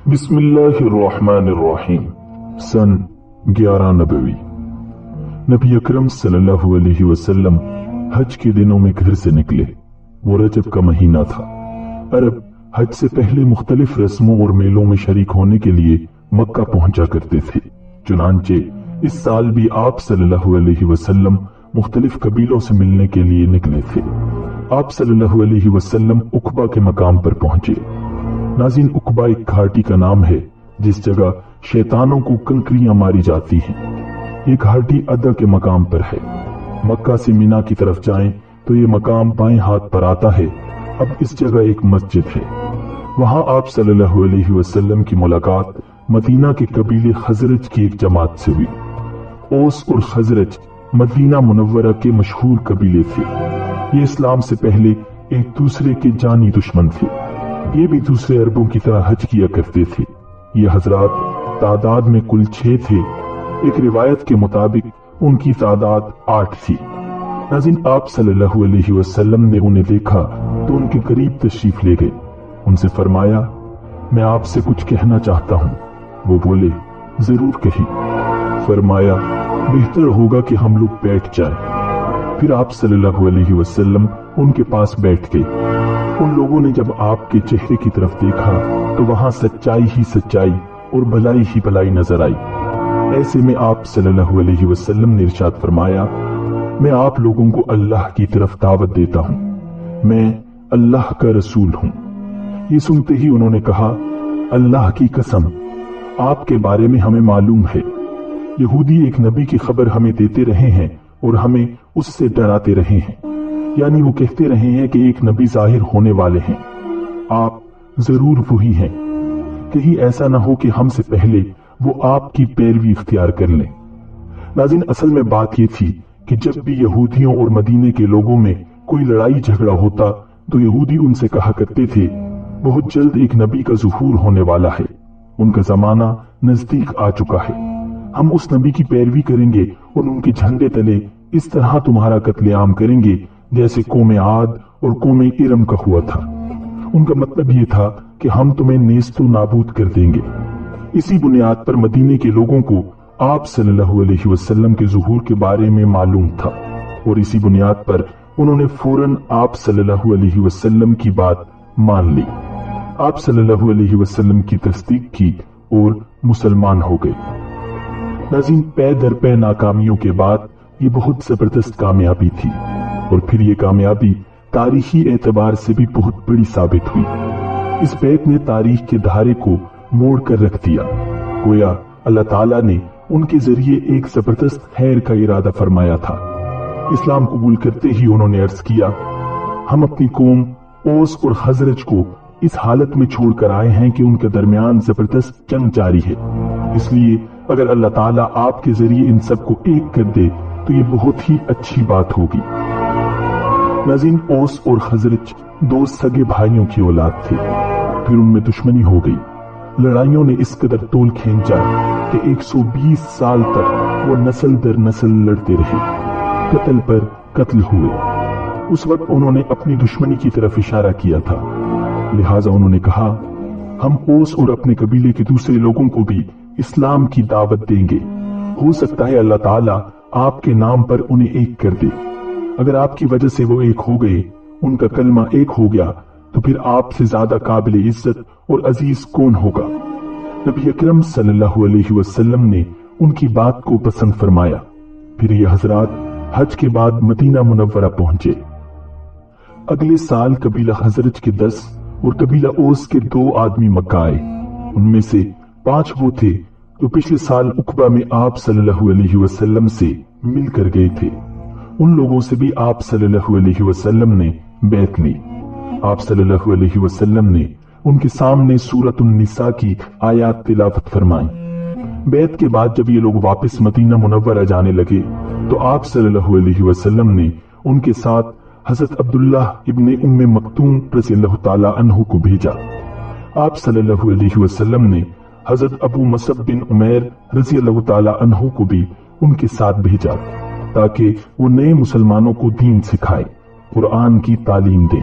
बिस्मिल्लाहिर्रहमानिर्रहीम। सन 11 नबवी। नबी अकरम सल्लल्लाहु अलैहि वसल्लम हज के दिनों में घर से निकले। वो रजब का महीना था। अरब हज से पहले मुख्तलिफ रस्मों और मेलों में शरीक होने के लिए मक्का पहुंचा करते थे। चुनांचे इस साल भी आप सल्लल्लाहु अलैहि वसल्लम मुख्तलिफ कबीलों से मिलने के लिए निकले थे। आप सल्लल्लाहु अलैहि वसल्लम उकबा के मकाम पर पहुंचे। नाज़रीन, उकबा एक घाटी का नाम है जिस जगह शैतानों को कंकरियां मारी जाती हैं। ये घाटी अदा के मकाम पर है। मक्का से मीना की तरफ जाएं तो ये मकाम बाएं हाथ पर आता है। अब इस जगह एक मस्जिद है। वहां आप सल्लल्लाहु अलैहि वसल्लम की मुलाकात मदीना के कबीले खजरज की एक जमात से हुई। ओस और खजरज मदीना मुनव्वरा के मशहूर कबीले थे। ये इस्लाम से पहले एक दूसरे के जानी दुश्मन थे। ये भी दूसरे अरबों की तरह हज किया करते थे। ये हजरात तादाद में कुल 6 थे। एक रिवायत के मुताबिक उनकी तादाद 8 थी। नाज़रीन, आप सल्लल्लाहु अलैहि वसल्लम ने उन्हें देखा तो उनके करीब तशरीफ ले गए। उनसे फरमाया, मैं आपसे कुछ कहना चाहता हूँ। वो बोले, जरूर कहिए। फरमाया, बेहतर होगा कि हम लोग बैठ जाएं। फिर आप सल्लल्लाहु अलैहि वसल्लम उनके पास बैठ गए। उन लोगों ने जब आपके चेहरे की तरफ देखा तो वहां सच्चाई ही सच्चाई और भलाई ही भलाई नजर आई। ऐसे में आप सल्लल्लाहु अलैहि वसल्लम ने इरशाद फरमाया, मैं आप लोगों को अल्लाह की तरफ दावत देता हूँ। मैं अल्लाह का रसूल हूँ। ये सुनते ही उन्होंने कहा, अल्लाह की कसम, आपके बारे में हमें मालूम है। यहूदी एक नबी की खबर हमें देते रहे हैं और हमें उससे डराते रहे हैं। यानी वो कहते रहे हैं कि एक नबी जाहिर होने वाले हैं। आप जरूर वही हैं। कहीं ऐसा ना हो कि हमसे पहले वो आपकी पैरवी इख्तियार कर लें। नाज़रीन, असल में बात ये थी कि जब भी यहूदियों और मदीने के लोगों में कोई लड़ाई झगड़ा होता तो यहूदी उनसे कहा करते थे, बहुत जल्द एक नबी का ज़ुहूर होने वाला है। उनका जमाना नजदीक आ चुका है। हम उस नबी की पैरवी करेंगे और उनके झंडे तले इस तरह तुम्हारा कत्लेआम करेंगे जैसे कौमे आद और कौमे इरम का हुआ था। उनका मतलब ये था कि हम तुम्हें नेस्तो नाबूद कर देंगे। इसी बुनियाद पर मदीने के लोगों को आप सल्लल्लाहु अलैहि वसल्लम के ज़ुहूर के बारे में मालूम था और इसी बुनियाद पर उन्होंने फौरन आप सल्लल्लाहु अलैहि वसल्लम की बात मान ली। आप सल्लल्लाहु अलैहि वसल्लम की तस्दीक की और मुसलमान हो गए। नाज़रीन, पै दर पै नाकामियों के बाद ये बहुत जबरदस्त कामयाबी थी और फिर ये कामयाबी तारीखी एतबार से भी बहुत बड़ी साबित हुई। इस बैत ने तारीख के धारे को मोड़ कर रख दिया। गोया अल्लाह ताला ने उनके जरिए एक जबरदस्त खैर का इरादा फरमाया था। इस्लाम कबूल करते ही उन्होंने अर्ज किया, हम अपनी कौम ओस और खजरज को इस हालत में छोड़कर आए हैं कि उनके दरमियान जबरदस्त जंग जारी है। इसलिए अगर अल्लाह ताला आपके जरिए इन सबको एक कर दे तो ये बहुत ही अच्छी बात होगी। नाज़रीन, ओस और खजरज 2 सगे भाइयों की औलाद थे। फिर उनमें दुश्मनी हो गई। लड़ाइयों ने इस कदर तोल खींचा कि 120 साल तक वो नस्ल दर नस्ल लड़ते रहे। कत्ल पर कत्ल हुए। उस वक्त उन्होंने अपनी दुश्मनी की तरफ इशारा किया था। लिहाजा उन्होंने कहा, हम ओस और अपने कबीले के दूसरे लोगों को भी इस्लाम की दावत देंगे। हो सकता है अल्लाह ताला आपके नाम पर उन्हें एक कर दे। अगर आपकी वजह से वो एक हो गए, उनका कलमा एक हो गया, तो फिर आपसे ज्यादा काबिल इज्जत और अजीज कौन होगा। नबी अकरम सल्लल्लाहु अलैहि वसल्लम ने उनकी बात को पसंद फरमाया। फिर ये हजरात हज के बाद मदीना मुनव्वरा पहुंचे। अगले साल कबीला खजरज के 10 और कबीला ओस के 2 आदमी मक्का आए। उनमें से 5 वो थे जो पिछले साल उकबा में आप सल्लल्लाहु अलैहि वसल्लम से मिलकर गए थे। उन लोगों से भी आप सल्लल्लाहु अलैहि वसल्लम ने बैत ली। आप सल्लल्लाहु अलैहि वसल्लम ने उनके सामने सूरत उन-निसा की आयात तिलावत फरमाई। बैत के बाद जब ये लोग वापस मदीना मुनव्वरा जाने लगे तो आप सल्लल्लाहु अलैहि वसल्लम ने उनके साथ हजरत अब्दुल्लाह इब्ने उम्मे मक्तूम रज़ियल्लाहु ताला अन्हु को भेजा। आप सल्लल्लाहु अलैहि वसल्लम ने हजरत अबू मसअब बिन उमैर रज़ियल्लाहु ताला अन्हु को भी उनके साथ भेजा ताकि वो नए मुसलमानों को दीन सिखाए, कुरान की तालीम दे।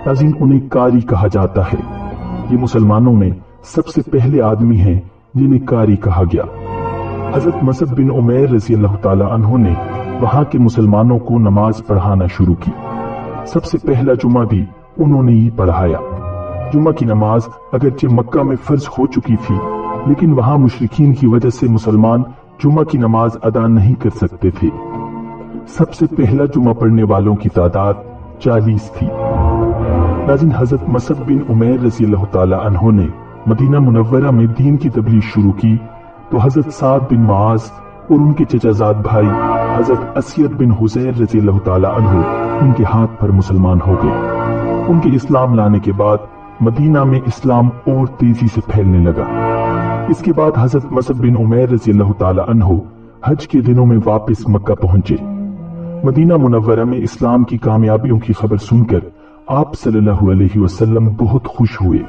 नाज़रीन, उन्हें कारी कहा जाता है। ये मुसलमानों में सबसे पहले आदमी हैं जिन्हें कारी कहा गया। हजरत मसअब बिन उमैर रजी अल्लाह ताला अन्हु ने वहां के मुसलमानों को नमाज पढ़ाना शुरू की। सबसे पहला जुमा भी उन्होंने ही पढ़ाया। जुमा की नमाज अगरचे मक्का में फर्ज हो चुकी थी, लेकिन वहां मुशरिकीन की वजह से मुसलमान जुमा की नमाज अदा नहीं कर सकते थे। सबसे पहला जुमा पढ़ने वालों की तादाद 40 थी। नाज़रीन, हजरत मसअब बिन उमैर रजी अल्लाह ताला अन्हु ने मदीना मुनव्वरा में दीन की तबलीग शुरू की तो हजरत साद बिन मुआज और उनके चचाजाद भाई हजरत असयद बिन हुज़ैर रजी अल्लाह ताला अन्हु उनके हाथ पर मुसलमान हो गए। उनके इस्लाम लाने के बाद मदीना में इस्लाम और तेजी से फैलने लगा। इसके बाद हजरत मसअब बिन उमैर रजी अल्लाह ताला अन्हु हज के दिनों में वापस मक्का पहुंचे। मदीना मुनव्वरा में इस्लाम की कामयाबियों की खबर सुनकर आप सल्लल्लाहु अलैहि वसल्लम बहुत खुश हुए।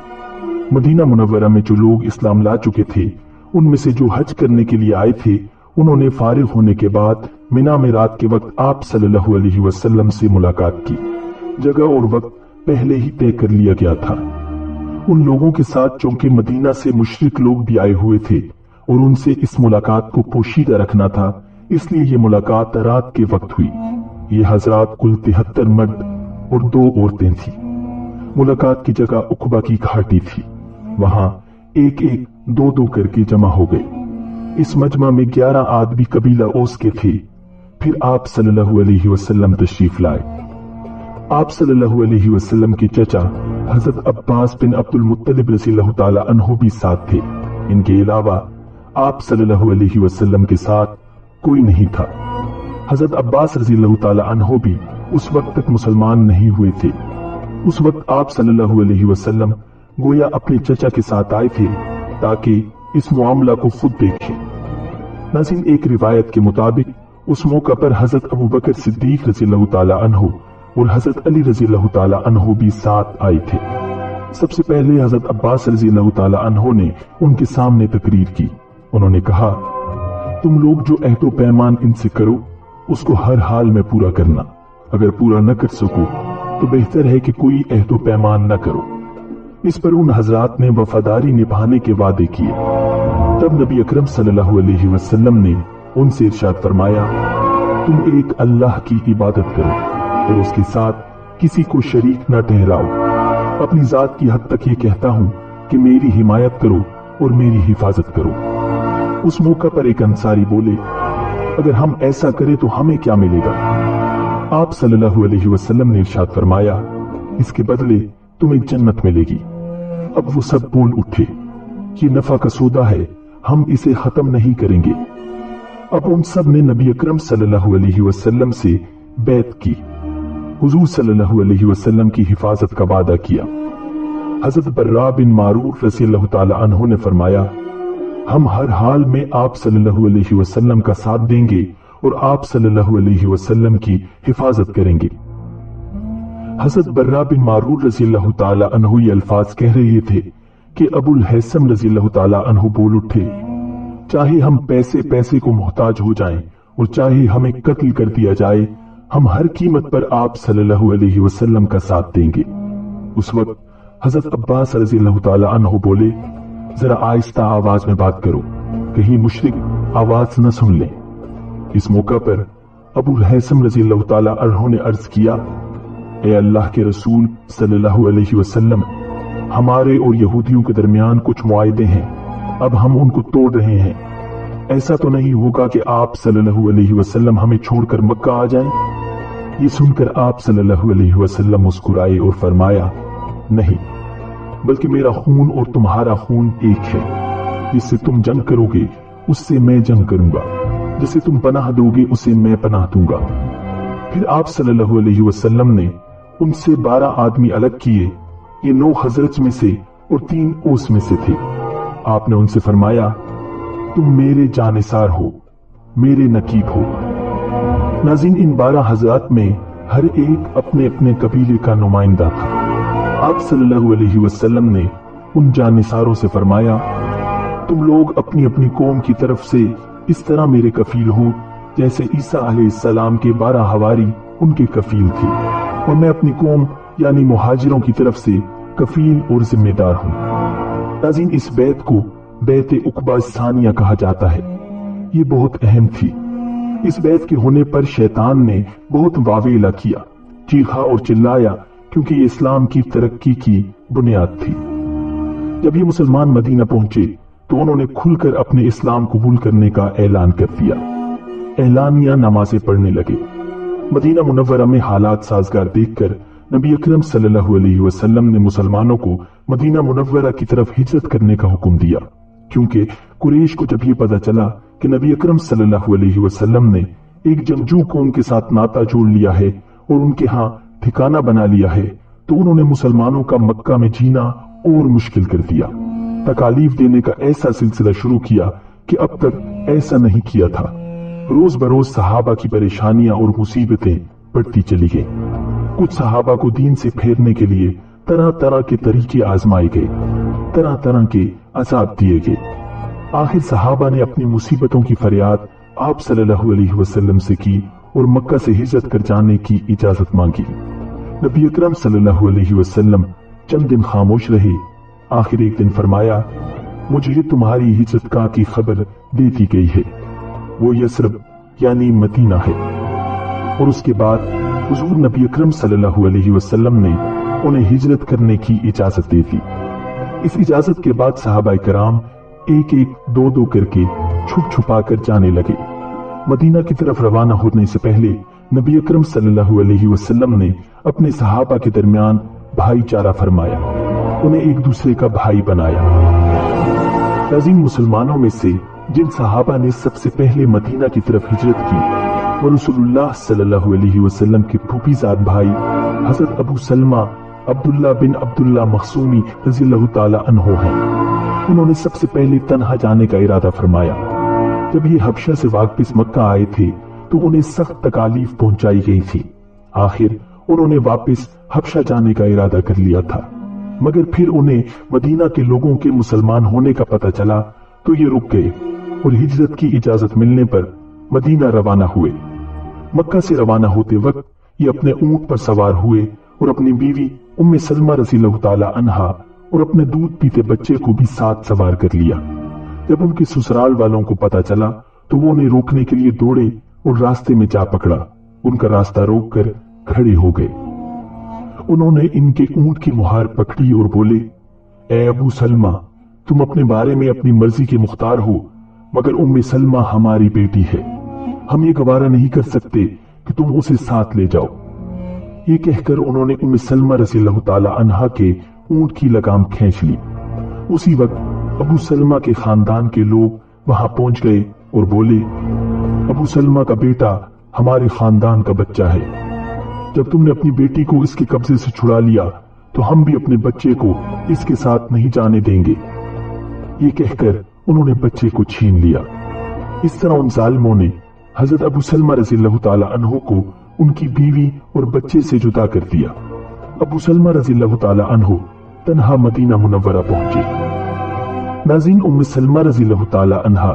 मदीना मुनव्वरा में जो लोग इस्लाम ला चुके थे, उनमें से जो हज करने के लिए आए थे, उन्होंने फारिग होने के बाद मिना में रात के वक्त आप सल्लल्लाहु अलैहि वसल्लम से मुलाकात की। जगह और वक्त पहले ही तय कर लिया गया था। उन लोगों के साथ चूंकि मदीना से मुशरिक लोग भी आए हुए थे और उनसे इस मुलाकात को पोशीदा रखना था, इसलिए ये मुलाकात रात के वक्त हुई। ये हजरात कुल 73 मर्द और 2 औरतें थी। मुलाकात की जगह उकबा की घाटी थी। वहां एक एक 2-2 करके जमा हो गए। इस मजमा में 11 आदमी कबीला ओस के थे। फिर आप सल्लल्लाहु अलैहि वसल्लम तशरीफ लाए। आप सल्लल्लाहु अलैहि वसल्लम के चचा हजरत अब्बास बिन अब्दुल मुत्तलिब रज़ी अल्लाह ताला अन्हु भी साथ थे। इनके अलावा आप सल्लल्लाहु अलैहि वसल्लम के साथ कोई नहीं था। हजरत अब्बास रज़ी अल्लाह ताला अन्हु भी उस वक्त तक मुसलमान नहीं हुए थे। उस वक्त आप सल्लल्लाहु अलैहि वसल्लम गोया अपने चचा के साथ आए थे ताकि इस मामला को खुद देखें। नाज़रीन, एक रिवायत के मुताबिक उस मौका पर हजरत अबू बकर सिद्दीक रज़ी अल्लाह ताला अन्हु और हजरत अली रज़ी अल्लाह ताला अन्हु भी साथ आए थे। सबसे पहले हजरत अब्बास रज़ी अल्लाह ताला अन्हु ने उनके सामने तकरीर की। उन्होंने कहा, तुम लोग जो अहदो पैमान इनसे करो उसको हर हाल में पूरा करना। अगर पूरा न कर सको तो बेहतर है कि कोई अहदो पैमान न करो। इस पर उन हजरात ने वफादारी निभाने के वादे किए। तब नबी अकरम सल्लल्लाहु अलैहि वसल्लम ने उनसे इरशाद फरमाया, तुम एक अल्लाह की इबादत करो और उसके साथ किसी को शरीक न ठहराओ। अपनी जात की हद तक ये कहता हूं कि मेरी हिमायत करो और मेरी हिफाजत करो। उस मौका पर एक अंसारी बोले, अगर हम ऐसा करें तो हमें क्या मिलेगा? आप सल्लल्लाहु अलैहि वसल्लम ने इरशाद फरमाया, इसके बदले तुम्हें जन्नत मिलेगी। अब वो सब बोल उठे, ये नफा का सौदा है, हम इसे खत्म नहीं करेंगे। अब उन सब ने नबी अकरम सल्लल्लाहु अलैहि वसल्लम से बैत की। हुजूर सल्लल्लाहु अलैहि वसल्लम की हिफाजत का वादा किया। हजरत बर्रा बिन मारूफ रज़ी अल्लाह ताला अन्हु ने फरमाया, हम हर हाल में आप सल्लल्लाहु अलैहि वसल्लम का साथ देंगे और आप सल्लल्लाहु अलैहि वसल्लम की हिफाजत करेंगे। हजरत बर्रा बिन मारूफ रज़ी अल्लाह ताला अन्हु ये अल्फाज कह रहे थे कि अबुल हैसम रज़ी अल्लाह ताला अन्हु बोल उठे, चाहे हम पैसे पैसे को मोहताज हो जाएं और चाहे हमें कत्ल कर दिया जाए, हम हर कीमत पर आप सल्लल्लाहु अलैहि वसल्लम का साथ देंगे। उस वक्त हजरत अब्बास रज़ी अल्लाह ताला अन्हु बोले, जरा आहिस्ता आवाज में बात करो, कहीं मुशरिक आवाज न सुन ले। इस मौका पर अबुल हैसम रज़ी अल्लाह ताला अन्हु ने अर्ज किया, ए अल्लाह के रसूल सल्लल्लाहु अलैहि वसल्लम, हमारे और यहूदियों के दरमियान कुछ मुआहदे हैं, अब हम उनको तोड़ रहे हैं। ऐसा तो नहीं होगा कि आप सल्लल्लाहु अलैहि वसल्लम हमें छोड़कर मक्का आ जाएं? ये सुनकर आप सल्लल्लाहु अलैहि वसल्लम मुस्कुराए और फरमाया, नहीं, बल्कि मेरा खून और तुम्हारा खून एक है। जिससे तुम जंग करोगे उससे मैं जंग करूंगा, जिसे तुम पनाह दोगे उसे मैं पनाह दूंगा। फिर आप सल्लल्लाहु अलैहि वसल्लम ने उनसे 12 आदमी अलग किए। ये 9 हजरत में से और 3 ओस में से थे। आपने उनसे फरमाया, तुम मेरे जानिसार हो, मेरे नकीब हो। नाज़रीन, इन 12 हजरात में हर एक अपने अपने कबीले का नुमाइंदा था। आप सल्लल्लाहु अलैहि वसल्लम ने उन जानिसारों से फरमाया, तुम लोग अपनी अपनी कौम की तरफ से इस तरह मेरे कफील हो जैसे ईसा अलैहिस्सलाम के 12 हवारी उनके कफील थे, और मैं अपनी कौम यानी मुहाजिरों की तरफ से कफील और जिम्मेदार हूँ। नाज़रीन, इस बैत को बैत उक़बा सानिया कहा जाता है। ये बहुत अहम थी। इस बैत के होने पर शैतान ने बहुत वावेला किया, चीखा और चिल्लाया, क्योंकि ये इस्लाम की तरक्की की बुनियाद थी। जब ये मुसलमान मदीना पहुंचे तो उन्होंने खुलकर अपने इस्लाम कबूल करने का ऐलान कर दिया। एलानिया नमाज़ें पढ़ने लगे। मदीना मुनव्वरा में हालात साजगार देखकर नबी अकरम सल्लल्लाहु अलैहि वसल्लम ने मुसलमानों को मदीना मुनव्वरा की तरफ हिजरत करने का हुक्म दिया, क्योंकि कुरैश को जब ये पता चला कि नबी अकरम सल्लल्लाहु अलैहि वसल्लम ने एक जंगजू कौम के साथ नाता जोड़ लिया है और उनके यहाँ ठिकाना बना लिया है, तो उन्होंने मुसलमानों का मक्का में जीना और मुश्किल कर दिया। तकालीफ देने का ऐसा सिलसिला शुरू किया कि अब तक ऐसा नहीं किया था। रोज बरोज सहाबा की परेशानियां और मुसीबतें बढ़ती चली गई। कुछ सहाबा को दीन से फेरने के लिए तरह तरह के तरीके आजमाए गए, तरह तरह के अज़ाब दिए गए। आखिर सहाबा ने अपनी मुसीबतों की फरियाद आप सल्लल्लाहु अलैहि वसल्लम से की और मक्का से हिजरत कर जाने की इजाजत मांगी। नबी अकरम सल्लल्लाहु अलैहि वसल्लम चंद दिन खामोश रहे। आखिर एक दिन फरमाया, मुझे तुम्हारी हिजरत का की खबर दे दी गई है, वो यसरब यानी मदीना है। और उसके बाद हुजूर नबी अकरम सल्लल्लाहु अलैहि वसल्लम ने उन्हें हिजरत करने की इजाजत दे दी। इस इजाजत के बाद सहाबाए कराम एक एक दो दो करके छुप छुपा कर जाने लगे। मदीना की तरफ रवाना होने से पहले नबी अकरम सल्लल्लाहु अलैहि वसल्लम ने अपने सहाबा के दरमियान भाईचारा फरमाया, उन्हें एक दूसरे का भाई बनाया। नाज़रीन, मुसलमानों में से जिन सहाबा ने सबसे पहले मदीना की तरफ हिजरत की वो रसूलुल्लाह सल्लल्लाहु अलैहि वसल्लम के फूफीजाद भाई हजरत अबू सलमा अब्दुल्ला बिन अब्दुल्ला मखसूमी रज़ियल्लाहु ताला अन्हु हैं। उन्होंने सबसे पहले तन्हा जाने का इरादा फरमाया। जब ये हबशा से वापस मक्का आए थे तो उन्हें सख्त तकालीफ पहुंचाई गई थी। आखिर उन्होंने वापस हबशा जाने का इरादा कर लिया था, मगर फिर उन्हें मदीना के लोगों के मुसलमान होने का पता चला तो ये रुक गए और हिजरत की इजाजत मिलने पर मदीना रवाना हुए। मक्का से रवाना होते वक्त ये अपने ऊंट पर सवार हुए और अपनी बीवी उम्मे सलमा रज़ियल्लाहु ताला अन्हा और अपने दूध पीते बच्चे को भी साथ सवार कर लिया। जब उनके ससुराल वालों को पता चला तो वो उन्हें रोकने के लिए दौड़े और रास्ते में जा पकड़ा। उनका रास्ता रोककर खड़े हो गए। उन्होंने इनके ऊंट की मुहार पकड़ी और बोले, ए अबू सलमा, तुम अपने बारे में अपनी मर्जी के मुख्तार हो, मगर उम्मे सलमा हमारी बेटी है। हम ये गवारा नहीं कर सकते कि तुम उसे साथ ले जाओ। ये कहकर उन्होंने उम्मे सलमा रज़ियल्लाहु ताला अन्हा के ऊंट की लगाम खींच ली। उसी वक्त अबू सलमा के खानदान के लोग वहां पहुंच गए और बोले, अबू सलमा का बेटा हमारे खानदान का बच्चा है। जब तुमने अपनी बेटी को इसके कब्जे से छुड़ा लिया तो हम भी अपने बच्चे को इसके साथ नहीं जाने देंगे। ये कहकर उन्होंने बच्चे को छीन लिया। इस तरह उन जालिमों ने हजरत अबू सलमा रज़ियल्लाहु ताला अन्हु को उनकी बीवी और बच्चे से जुदा कर दिया। अबू सलमा रज़ियल्लाहु ताला अन्हु तन्हा मदीना मुनव्वरा पहुंचे। नाज़रीन, उम्मे सलमा रज़ियल्लाहु ताला अन्हा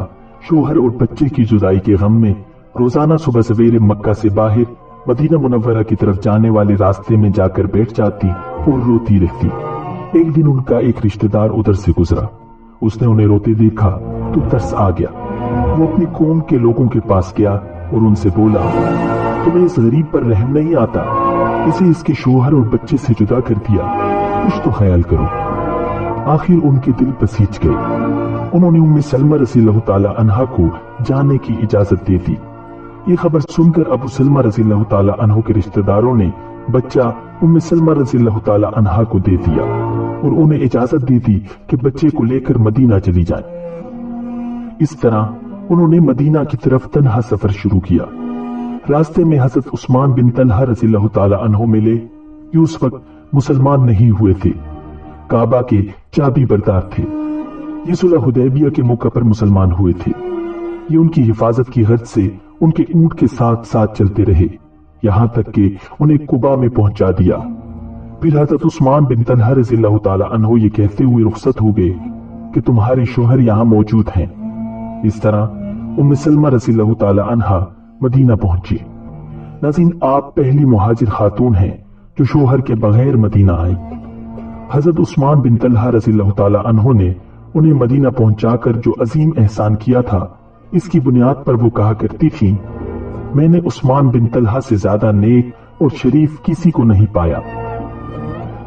शोहर और बच्चे की जुदाई के गम में रोजाना सुबह सवेरे मक्का से बाहर मदीना मुनव्वरा की तरफ जाने वाले रास्ते में जाकर बैठ जाती और रोती रहती। एक दिन उनका एक रिश्तेदार उधर से गुजरा। उसने उन्हें रोते देखा तो तरस आ गया। वो अपनी कौम के लोगों के पास गया और उनसे बोला, तुम्हें इस गरीब पर रहम नहीं आता? इसे इसके शोहर और बच्चे से जुदा कर दिया, कुछ तो ख्याल करो। आखिर उनके दिल पसीज गए। उन्होंने उम्मे सलमा रज़ियल्लाहु ताला अन्हा को जाने की इजाजत दे दी। ये खबर सुनकर अबू सलमा रज़ियल्लाहु ताला अन्हु के रिश्तेदारों ने बच्चा उम्मे सलमा रज़ियल्लाहु ताला अन्हा को दे दिया और उन्हें इजाजत दे दी कि बच्चे को लेकर मदीना चली जाएं। इस तरह उन्होंने मदीना की तरफ तन्हा सफर शुरू किया। रास्ते में हजरत उस्मान बिन तलहा रज़ियल्लाहु ताला अन्हु मिले। ये उस वक्त मुसलमान नहीं हुए थे, काबा के चाबी बरदार थे। ये सुलह हुदैबिया के मौके पर मुसलमान हुए थे। ये उनकी हिफाजत की गर्ज से उनके ऊंट के साथ साथ चलते रहे, यहां तक कि उन्हें कुबा में पहुंचा दिया। फिर हजरत उस्मान बिन तलहा रज़ियल्लाहु ताला अन्हु ये कहते हुए रुखसत हो गए कि तुम्हारे शोहर यहां मौजूद हैं। इस तरह उम्मे सलमा रज़ियल्लाहु ताला अन्हा मदीना पहुंची। नाज़रीन, आप पहली मुहाजिर खातून हैं जो शोहर के बगैर मदीना आई। हजरत उस्मान बिन तलहा रज़ियल्लाहु ताला अन्हु ने उन्हें मदीना पहुंचाकर जो अजीम एहसान किया था, इसकी बुनियाद पर वो कहा करती थी, मैंने उस्मान बिन तलहा से ज्यादा नेक और शरीफ किसी को नहीं पाया।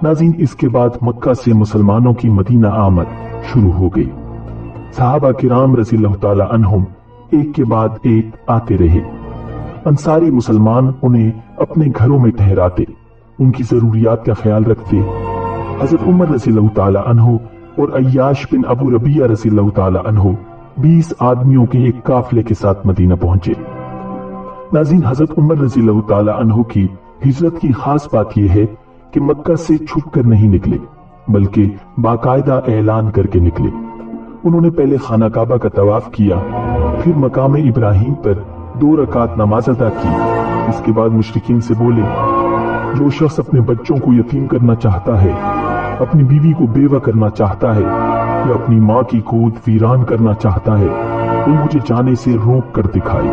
नाज़रीन, इसके बाद मक्का से मुसलमानों की मदीना आमद शुरू हो गई। सहाबा किराम रज़ियल्लाहु ताला अन्हुम एक के बाद एक आते रहे। अंसारी मुसलमान उन्हें अपने घरों में ठहराते, उनकी जरूरियात का ख्याल रखते। हजरत उमर रज़ियल्लाहु ताला अन्हु और अय्याश बिन अबू रबिया रज़ियल्लाहु ताला अन्हु 20 आदमियों के एक काफले के साथ मदीना पहुंचे। नाज़रीन, हजरत उमर रज़ियल्लाहु ताला अन्हु की हिजरत की खास बात यह है कि मक्का से छुप कर नहीं निकले, बल्कि बाकायदा ऐलान करके निकले। उन्होंने पहले खाना काबा का तवाफ किया, फिर मकाम इब्राहिम पर 2 रकात नमाज अदा की। इसके बाद मुशरिकीन से बोले, जो शख्स अपने बच्चों को यतीम करना चाहता है, अपनी बीवी को बेवा करना चाहता है या अपनी माँ की गोद वीरान करना चाहता है, वो मुझे जाने से रोक कर दिखाए।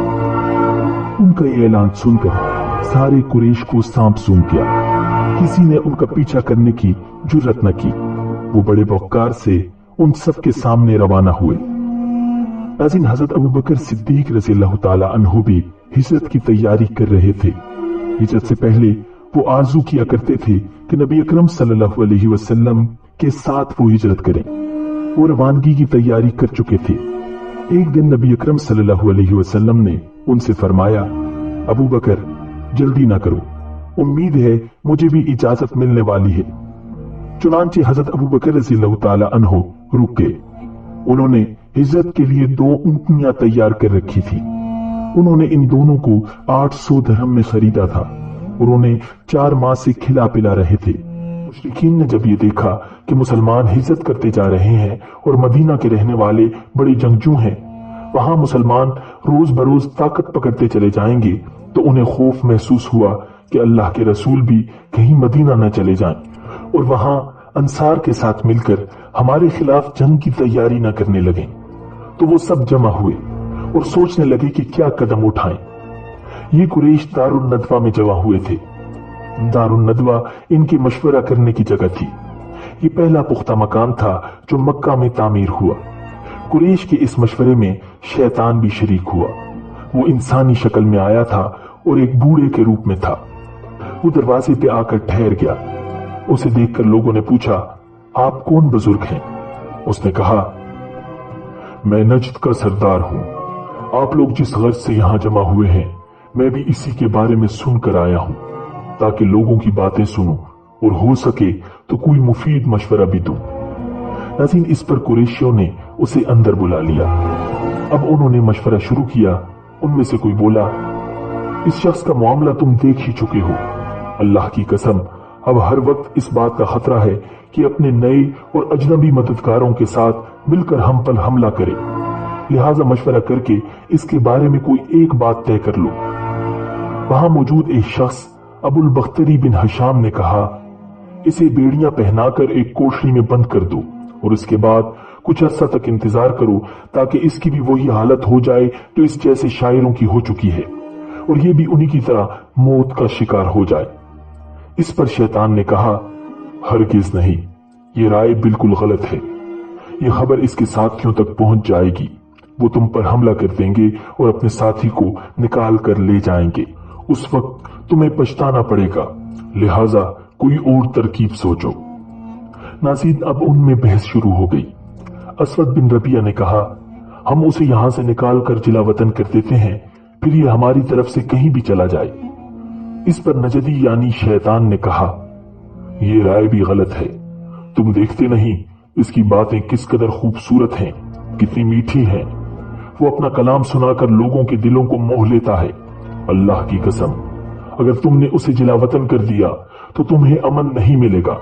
उनका ये ऐलान सुनकर सारे कुरैश को सांप सूंघ गया। किसी ने उनका पीछा करने की जुर्रत न की। वो बड़े वक़ार से उन सब के सामने रवाना हुए। नाज़रीन, हजरत अबू बकर सिद्दीक रज़ियल्लाहु ताला अन्हु भी हिजरत की तैयारी कर रहे थे। हिजरत से पहले वो आरजू किया करते थे कि नबी अकरम सल्लल्लाहु अलैहि वसल्लम के साथ वो हिजरत करें। वो रवानगी की तैयारी कर चुके थे। एक दिन नबी अकरम सल्लल्लाहु अलैहि वसल्लम ने उनसे फरमाया, अबू बकर जल्दी ना करो, उम्मीद है मुझे भी इजाजत मिलने वाली है। चुनांचे हजरत अबू बकर रज़ियल्लाहु ताला अन्हु रुक गए। उन्होंने हिजरत के लिए 2 ऊँटनियां तैयार कर रखी थी। उन्होंने इन दोनों को 800 दिरहम में खरीदा था। उन्होंने 4 माह से खिला पिला रहे थे। मुशरिकीन ने जब ये देखा कि मुसलमान हिजरत करते जा रहे हैं और मदीना के रहने वाले बड़े जंगजू हैं, वहां मुसलमान रोज बरोज ताकत पकड़ते चले जाएंगे, तो उन्हें खौफ महसूस हुआ कि अल्लाह के रसूल भी कहीं मदीना न चले जाएं और वहां अंसार के साथ मिलकर हमारे खिलाफ जंग की तैयारी न करने लगे। तो वो सब जमा हुए और सोचने लगे कि क्या कदम उठाएं। ये कुरैश दारुल नदवा में जमा हुए थे। दारुल नदवा इनकी मशवरा करने की जगह थी। ये पहला पुख्ता मकान था जो मक्का में तामीर हुआ। कुरैश के इस मशवरे में शैतान भी शरीक हुआ। वो इंसानी शक्ल में आया था और एक बूढ़े के रूप में था। वो दरवाजे पे आकर ठहर गया। उसे देखकर लोगों ने पूछा, आप कौन बुजुर्ग हैं? उसने कहा, मैं नजद का सरदार हूं। आप लोग जिस गर्ज से यहाँ जमा हुए हैं, मैं भी इसी के बारे में सुनकर आया हूं, ताकि लोगों की बातें सुनूं और हो सके तो कोई मुफीद मशवरा भी दूं। नाज़रीन, इस पर कुरैशियों ने उसे अंदर बुला लिया। अब उन्होंने मशवरा शुरू किया। उनमें से कोई बोला, इस शख्स का मामला तुम देख ही चुके हो। अल्लाह की कसम, अब हर वक्त इस बात का खतरा है कि अपने नए और अजनबी मददगारों के साथ मिलकर हम पर हमला करे। लिहाजा मशवरा करके इसके बारे में कोई एक बात तय कर लो। वहां मौजूद एक शख्स अबुल बख्तरी बिन हशाम ने कहा, इसे बेड़ियां पहनाकर एक कोठरी में बंद कर दो और इसके बाद कुछ अर्सा तक इंतजार करो, ताकि इसकी भी वही हालत हो जाए तो इस जैसे शायरों की हो चुकी है और ये भी उन्हीं की तरह मौत का शिकार हो जाए। इस पर शैतान ने कहा, हरगिज नहीं, ये राय बिल्कुल गलत है। ये खबर इसके साथियों तक पहुंच जाएगी। वो तुम पर हमला कर देंगे और अपने साथी को निकाल कर ले जाएंगे। उस वक्त तुम्हें पछताना पड़ेगा। लिहाजा कोई और तरकीब सोचो। नाज़रीन, अब उनमें बहस शुरू हो गई। असवद बिन रबिया ने कहा, हम उसे यहां से निकाल कर जिला वतन कर देते हैं, फिर ये हमारी तरफ से कहीं भी चला जाए। इस पर नजदी यानी शैतान ने कहा, ये राय भी गलत है। तुम देखते नहीं इसकी बातें किस कदर खूबसूरत हैं, कितनी मीठी हैं। वो अपना कलाम सुनाकर लोगों के दिलों को मोह लेता है। अल्लाह की कसम, अगर तुमने उसे जिला वतन कर दिया तो तुम्हें अमन नहीं मिलेगा।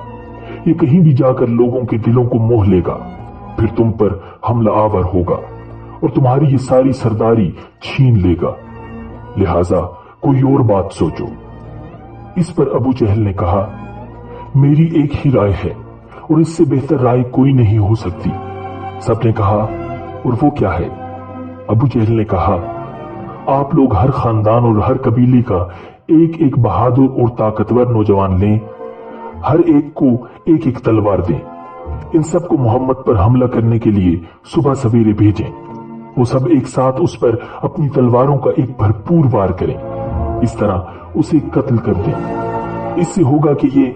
ये कहीं भी जाकर लोगों के दिलों को मोह लेगा, फिर तुम पर हमला आवर होगा और तुम्हारी ये सारी सरदारी छीन लेगा। लिहाजा कोई और बात सोचो। इस पर अबू जहल ने कहा, मेरी एक ही राय है और इससे बेहतर राय कोई नहीं हो सकती। सबने कहा, और वो क्या है? अबू जहल ने कहा, आप लोग हर खानदान और हर कबीले का एक एक बहादुर और ताकतवर नौजवान लें, हर एक को एक एक तलवार दें। इन सब को मोहम्मद पर हमला करने के लिए सुबह सवेरे भेजें। वो सब एक साथ उस पर अपनी तलवारों का एक भरपूर वार करें। इस तरह उसे कत्ल कर दें। इससे होगा कि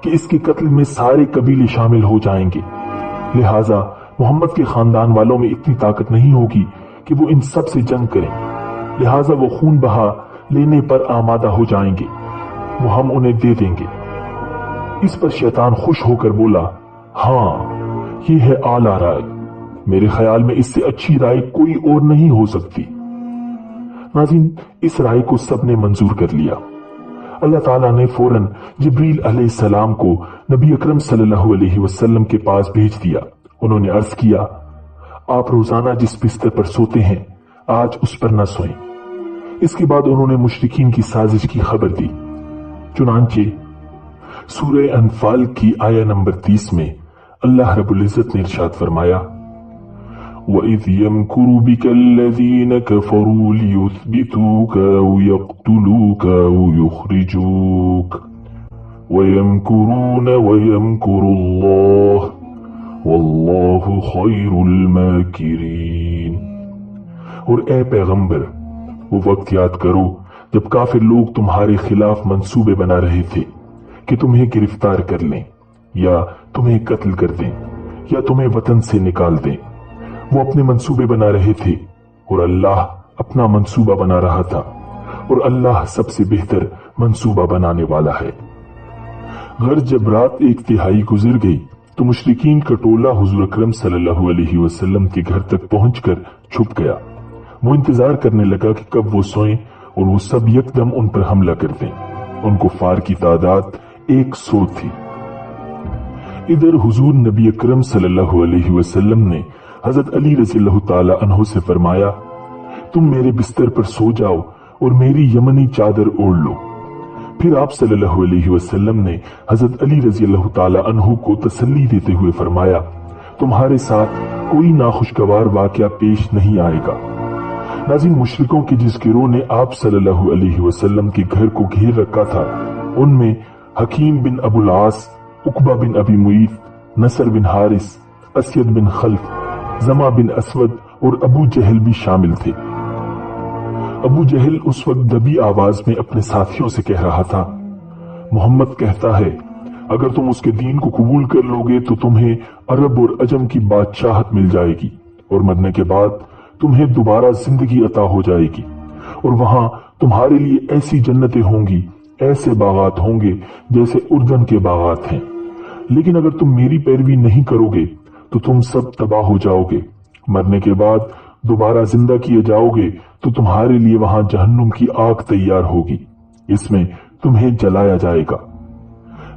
इसके कत्ल में सारे कबीले शामिल हो जाएंगे। लिहाजा मोहम्मद के खानदान वालों में इतनी ताकत नहीं होगी कि वो इन सब से जंग करें। लिहाजा वो खून बहा लेने पर आमादा हो जाएंगे। वो हम उन्हें दे देंगे। इस पर शैतान खुश होकर बोला, हाँ, ये है आला राय। मेरे ख्याल में इससे अच्छी राय कोई और नहीं हो सकती। नाज़रीन, इस राय को सबने मंजूर कर लिया। अल्लाह ताला ने फौरन जिब्रील अलैहिस्सलाम को नबी अकरम सल्लल्लाहु अलैहि वसल्लम के पास भेज दिया। उन्होंने अर्ज किया, आप रोजाना जिस बिस्तर पर सोते हैं आज उस पर न सोएं। इसके बाद उन्होंने मुशरिकीन की साजिश की खबर दी। चुनांचे सूरह अनफाल की आया नंबर 30 में अल्लाह रब्बुल इज्जत ने इरशाद फरमाया, वइज़ यमकुरु बिकल्लज़ीन कफ़रू लियुस्बितूक औ यक़्तुलूक औ युख़रिजूक वयमकुरून वयमकुरुल्लाह वल्लाहु खैरुल माकिरीन। और ए पैगंबर, वो वक्त याद करो जब काफिर लोग तुम्हारे खिलाफ मंसूबे बना रहे थे कि तुम्हें गिरफ्तार कर लें या तुम्हें कत्ल कर दें या तुम्हें वतन से निकाल दें। वो अपने मंसूबे बना रहे थे और अल्लाह अपना मंसूबा बना रहा था, और अल्लाह सबसे बेहतर मंसूबा बनाने वाला है। घर जब रात 1/3 गुजर गई तो मुशरिकीन का टोला हुजूर अकरम सल्लल्लाहु अलैहि वसल्लम के घर तक पहुंचकर छुप गया। वो इंतजार करने लगा कि कब वो सोएं और वो सब यकदम उन पर हमला कर दें। उन कुफ्फार की तादाद 100 थी। इधर हुजूर नबी अकरम सल्लल्लाहु अलैहि वसल्लम ने हजरत अली रज़ियल्लाहु ताला अन्हु से फरमाया, तुम मेरे बिस्तर पर सो जाओ और मेरी यमनी चादर ओढ़ लो। फिर आप सल्लल्लाहु अलैहि वसल्लम ने हजरत अली रज़ियल्लाहु ताला अन्हु को तसल्ली देते हुए फरमाया, तुम्हारे साथ कोई नाखुशगवार वाकया पेश नहीं आएगा। नाज़रीन, मुशरिकों के जिस गिरोह ने आप सल्लल्लाहु अलैहि वसल्लम के घर को घेर रखा था, उनमें हकीम बिन अबुल आस, उकबा बिन अबी मुईत, नसर बिन हारिस, अस्यद बिन खल्फ, जमा बिन असवद और अबू जहल भी शामिल थे। अबू जहल उस वक्त दबी आवाज में अपने साथियों से कह रहा था, मोहम्मद कहता है अगर तुम उसके दीन को कबूल कर लोगे तो तुम्हें अरब और अजम की बादशाहत मिल जाएगी और मरने के बाद तुम्हें दोबारा जिंदगी अता हो जाएगी और वहां तुम्हारे लिए ऐसी जन्नतें होंगी, ऐसे बागात होंगे जैसे उर्दन के बागात हैं। लेकिन अगर तुम मेरी पैरवी नहीं करोगे तो तुम सब तबाह हो जाओगे। मरने के बाद दोबारा जिंदा किए जाओगे तो तुम्हारे लिए वहां जहन्नुम की आग तैयार होगी, इसमें तुम्हें जलाया जाएगा।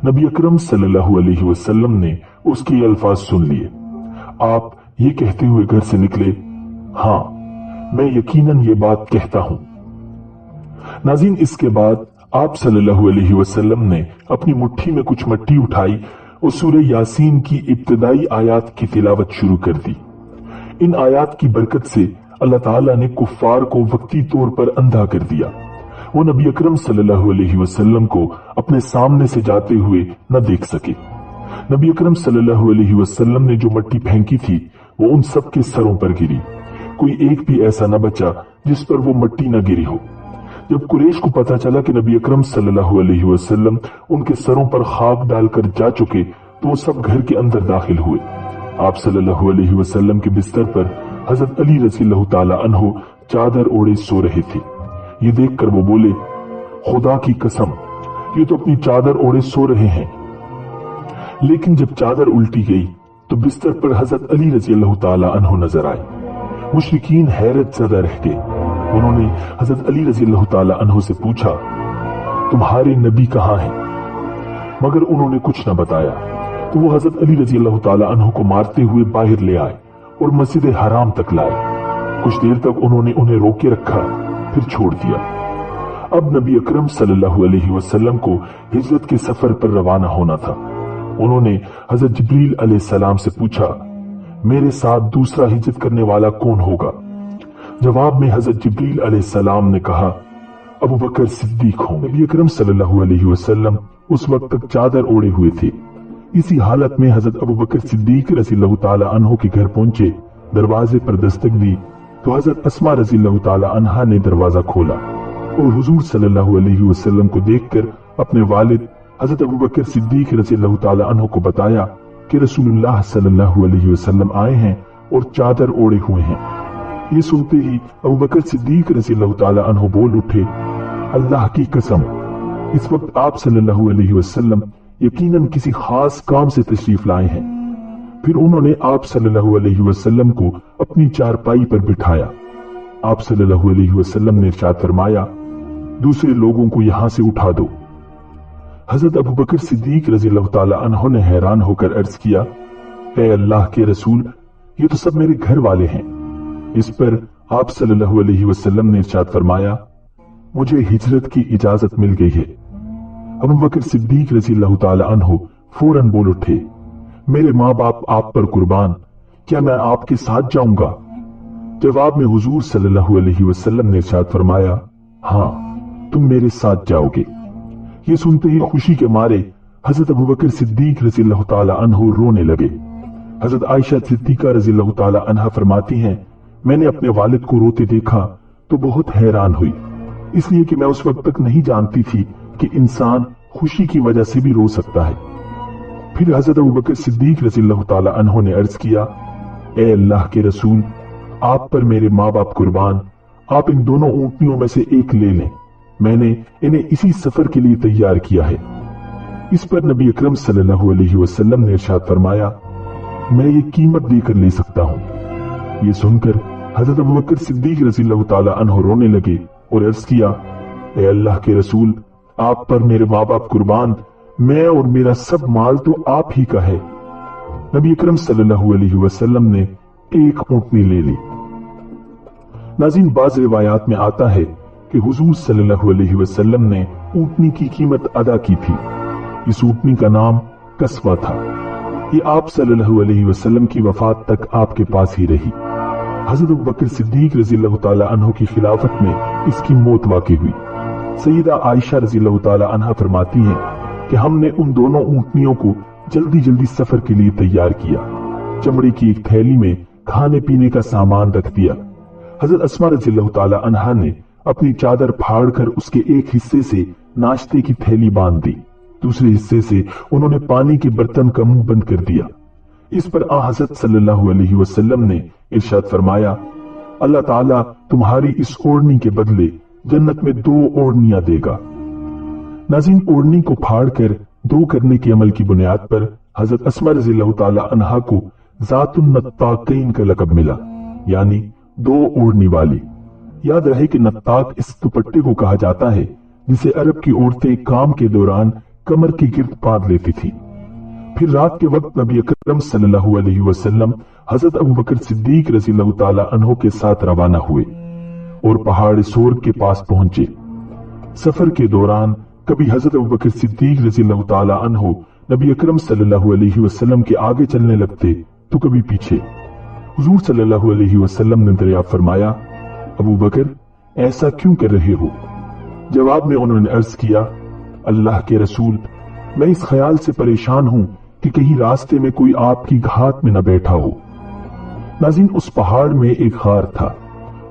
नबी अकरम सल्लल्लाहु अलैहि वसल्लम ने उसके अल्फाज सुन लिए। आप ये कहते हुए घर से निकले, हाँ, मैं यकीनन ये बात कहता हूं। नाज़रीन, इसके बाद आप सल्लल्लाहु अलैहि वसल्लम ने अपनी मुट्ठी में कुछ मट्टी उठाई और सूरह यासीन की इब्तिदाई आयात की तिलावत शुरू कर दी। इन आयात की बरकत से अल्लाह ताला ने कुफ्फार को वक्ती तौर पर अंधा कर दिया। वो नबी अकरम सल्लल्लाहु अलैहि वसल्लम को अपने सामने से जाते हुए न देख सके। नबी अकरम सल्लल्लाहु अलैहि वसल्लम ने जो मट्टी फेंकी थी वो उन सब के सरों पर गिरी। कोई एक भी ऐसा न बचा जिस पर वो मट्टी न गिरी हो। जब कुरैश को पता चला कि नबी अकरम सल्लल्लाहु अलैहि वसल्लम उनके सरों पर खाक डालकर जा चुके तो वो सब घर के अंदर दाखिल हुए। आप सल्लल्लाहु अलैहि वसल्लम के बिस्तर पर हजरत अली रज़ियल्लाहु ताला अन्हु चादर ओढ़े सो रहे थे। ये देखकर वो बोले, खुदा की कसम, ये तो अपनी चादर ओढ़े सो रहे हैं। लेकिन जब चादर उल्टी गई तो बिस्तर पर हजरत अली रज़ियल्लाहु ताला अन्हु नजर आए। मुशरिकीन हैरत ज़दा रह गए। उन्होंने हजरत अली रज़ियल्लाहु ताला अन्हु से पूछा, तुम्हारे नबी कहाँ हैं? मगर उन्होंने कुछ न बताया। तो वो हजरत अली रज़ियल्लाहु ताला अन्हु को मारते हुए बाहर ले आए और मस्जिद हराम तक लाए। कुछ देर तक उन्होंने उन्हें रोके रखा, फिर छोड़ दिया। अब नबी अकरम सल्लल्लाहु अलैहि वसल्लम को हिजरत के सफर पर रवाना होना था। उन्होंने हजरत जिब्रील अलैहिस्सलाम से पूछा, मेरे साथ दूसरा हिजरत करने वाला कौन होगा? जवाब में हजरत जिब्रील अलैहिस्सलाम ने कहा, अबू बकर सिद्दीक होंगे। नबी अकरम सल्लल्लाहु अलैहि वसल्लम उस वक्त तक चादर ओढ़े हुए थे। इसी हालत में हजरत अबू बकर सिद्दीक रज़ियल्लाहु ताला अन्हो के घर पहुंचे। दरवाजे पर दस्तक दी तो हजरत अस्मा रज़ियल्लाहु ताला अन्हा ने दरवाजा खोला और हुजूर सल्लल्लाहु अलैहि वसल्लम को देखकर अपने वालिद हजरत अबू बकर सिद्दीक रज़ियल्लाहु ताला अन्हो को बताया कि रसूलुल्लाह सल्लल्लाहु अलैहि वसल्लम आए हैं और चादर ओढ़े हुए हैं। ये सुनते ही अबू बकर सिद्दीक रज़ियल्लाहु ताला अन्हो बोल उठे, अल्लाह की कसम, इस वक्त आप सल्लल्लाहु अलैहि वसल्लम यकीनन किसी खास काम से तशरीफ लाए हैं। फिर उन्होंने आप सल्लल्लाहु अलैहि वसल्लम को अपनी चारपाई पर बिठाया। आप सल्लल्लाहु अलैहि वसल्लम ने इरशाद फरमाया, दूसरे लोगों को यहां से उठा दो। हजरत अबू बकर सिद्दीक रज़ियल्लाहु ताला अन्हो ने हैरान होकर अर्ज किया, ऐ अल्लाह के रसूल, ये तो सब मेरे घर वाले हैं। इस पर आप सल्लल्लाहु अलैहि वसल्लम ने इरशाद फरमाया, मुझे हिजरत की इजाजत मिल गई है। अबू बकर सिद्दीक रज़ियल्लाहु ताला अन्हो फौरन बोल उठे, मेरे माँ बाप आप पर कुर्बान, क्या मैं आपके साथ जाऊंगा? जवाब में हुजूर सल्लल्लाहु अलैहि वसल्लम ने इरशाद फरमाया, हाँ, तुम मेरे साथ जाओगे। ये सुनते ही खुशी के मारे हजरत अबू बकर सिद्दीक रज़ियल्लाहु ताला अन्हो रोने लगे। हजरत आयशा सिद्दीका रज़ियल्लाहु ताला अन्हा फरमाती हैं, मैंने अपने वालिद को रोते देखा तो बहुत हैरान हुई, इसलिए कि मैं उस वक्त तक नहीं जानती थी कि इंसान खुशी की वजह से भी रो सकता है। फिर हजरत अबू बकर सिद्दीक रज़ियल्लाहु ताला अन्हो ने अर्ज किया, ए अल्लाह के रसूल, आप पर मेरे माँ बाप कुर्बान, आप इन दोनों ऊंटनियों में से एक ले लें, मैंने इन्हें इसी सफर के लिए तैयार किया है। इस पर नबी अकरम सल्लल्लाहु अलैहि वसल्लम ने इरशाद फरमाया, मैं ये कीमत देकर ले सकता हूँ। ये सुनकर हजरत अबू बकर सिद्दीक रज़ियल्लाहु ताला अन्हो रोने लगे और अर्ज किया, ए अल्लाह के रसूल, आप पर मेरे माँ बाप कुर्बान, मैं और मेरा सब माल तो आप ही का है। नबी अकरम सल्लल्लाहु अलैहि वसल्लम ने एक ऊंटनी ले ली। नाज़रीन, बाज़ रिवायात में आता है कि हुजूर सल्लल्लाहु अलैहि वसल्लम ने ऊंटनी की कीमत अदा की थी। इस ऊंटनी का नाम कस्वा था। ये आप सल्लल्लाहु अलैहि वसल्लम की वफात तक आपके पास ही रही। हजरत अबू बकर सिद्दीक रज़ियल्लाहु ताला अन्हो की खिलाफत में इसकी मौत वाक़ई हुई। सैयदा आयशा रज़ियल्लाहु ताला अन्हा फरमाती हैं कि हमने उन दोनों ऊंटनियों को जल्दी जल्दी सफर के लिए तैयार किया। चमड़े की एक थैली में खाने पीने का सामान रख दिया। हजरत अस्मा रज़ियल्लाहु ताला अन्हा ने अपनी चादर फाड़कर उसके एक हिस्से से नाश्ते की थैली बांध दी, दूसरे हिस्से से उन्होंने पानी के बर्तन का मुंह बंद कर दिया। इस पर हजरत सल्लल्लाहु अलैहि वसल्लम ने इरशाद फरमाया, अल्लाह ताला तुम्हारी इस ओढ़नी के बदले जन्नत में 2 ओढ़नियां देगा। नाज़रीन, ओढ़नी को फाड़कर 2 करने के अमल की बुनियाद पर हजरत अस्मा रज़ियल्लाहु ताला अन्हा को ज़ातुन नत्ताक़ैन का लक़ब मिला, यानी 2 ओढ़नी वाली। याद रहे कि नत्ताक इस दुपट्टे को कहा जाता है जिसे अरब की औरतें काम के दौरान कमर के गिर्द बांध लेती थी। फिर रात के वक्त नबी अकरम सल्लल्लाहु अलैहि वसल्लम हजरत अबू बकर सिद्दीक रज़ियल्लाहु ताला अन्हो के साथ रवाना हुए और पहाड़ सोर के पास पहुंचे। सफर के दौरान कभी हजरत अबू बकर सिद्दीक रज़ियल्लाहु ताला अन्हो नबी अकरम सल्लल्लाहु अलैहि वसल्लम के आगे चलने लगते तो कभी पीछे। हुजूर सल्लल्लाहु अलैहि वसल्लम ने दरियाफ्त फरमाया, अबू बकर, ऐसा क्यों कर रहे हो? जवाब में उन्होंने अर्ज किया, अल्लाह के रसूल, मैं इस ख्याल से परेशान हूं कि कहीं रास्ते में कोई आपकी घात में न बैठा हो। नाज़रीन, उस पहाड़ में एक गार था।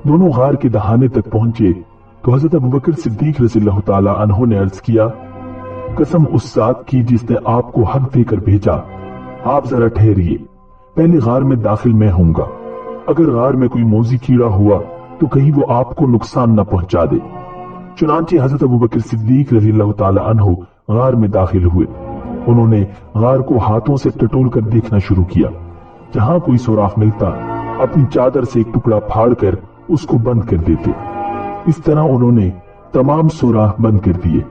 दोनों गार के दहाने तक पहुंचे तो हजरत अबू बकर सिद्दीक रज़ियल्लाहु ताला अन्हो ने अर्ज किया, कसम उस जात की जिसने आपको हक देकर भेजा, आप जरा ठहरिए, पहले गार में दाखिल मैं होऊंगा। अगर गार में कोई मोजी कीड़ा हुआ तो कहीं वो आपको नुकसान न पहुंचा दे। चुनांचे हजरत अबू बकर सिद्दीक रज़ियल्लाहु ताला अन्हो गार में दाखिल हुए। उन्होंने गार को हाथों से टटोल कर देखना शुरू किया। जहां कोई सुराख मिलता अपनी चादर से एक टुकड़ा फाड़कर उसको बंद कर देते। इस तरह उन्होंने तमाम सुराख बंद कर दिए,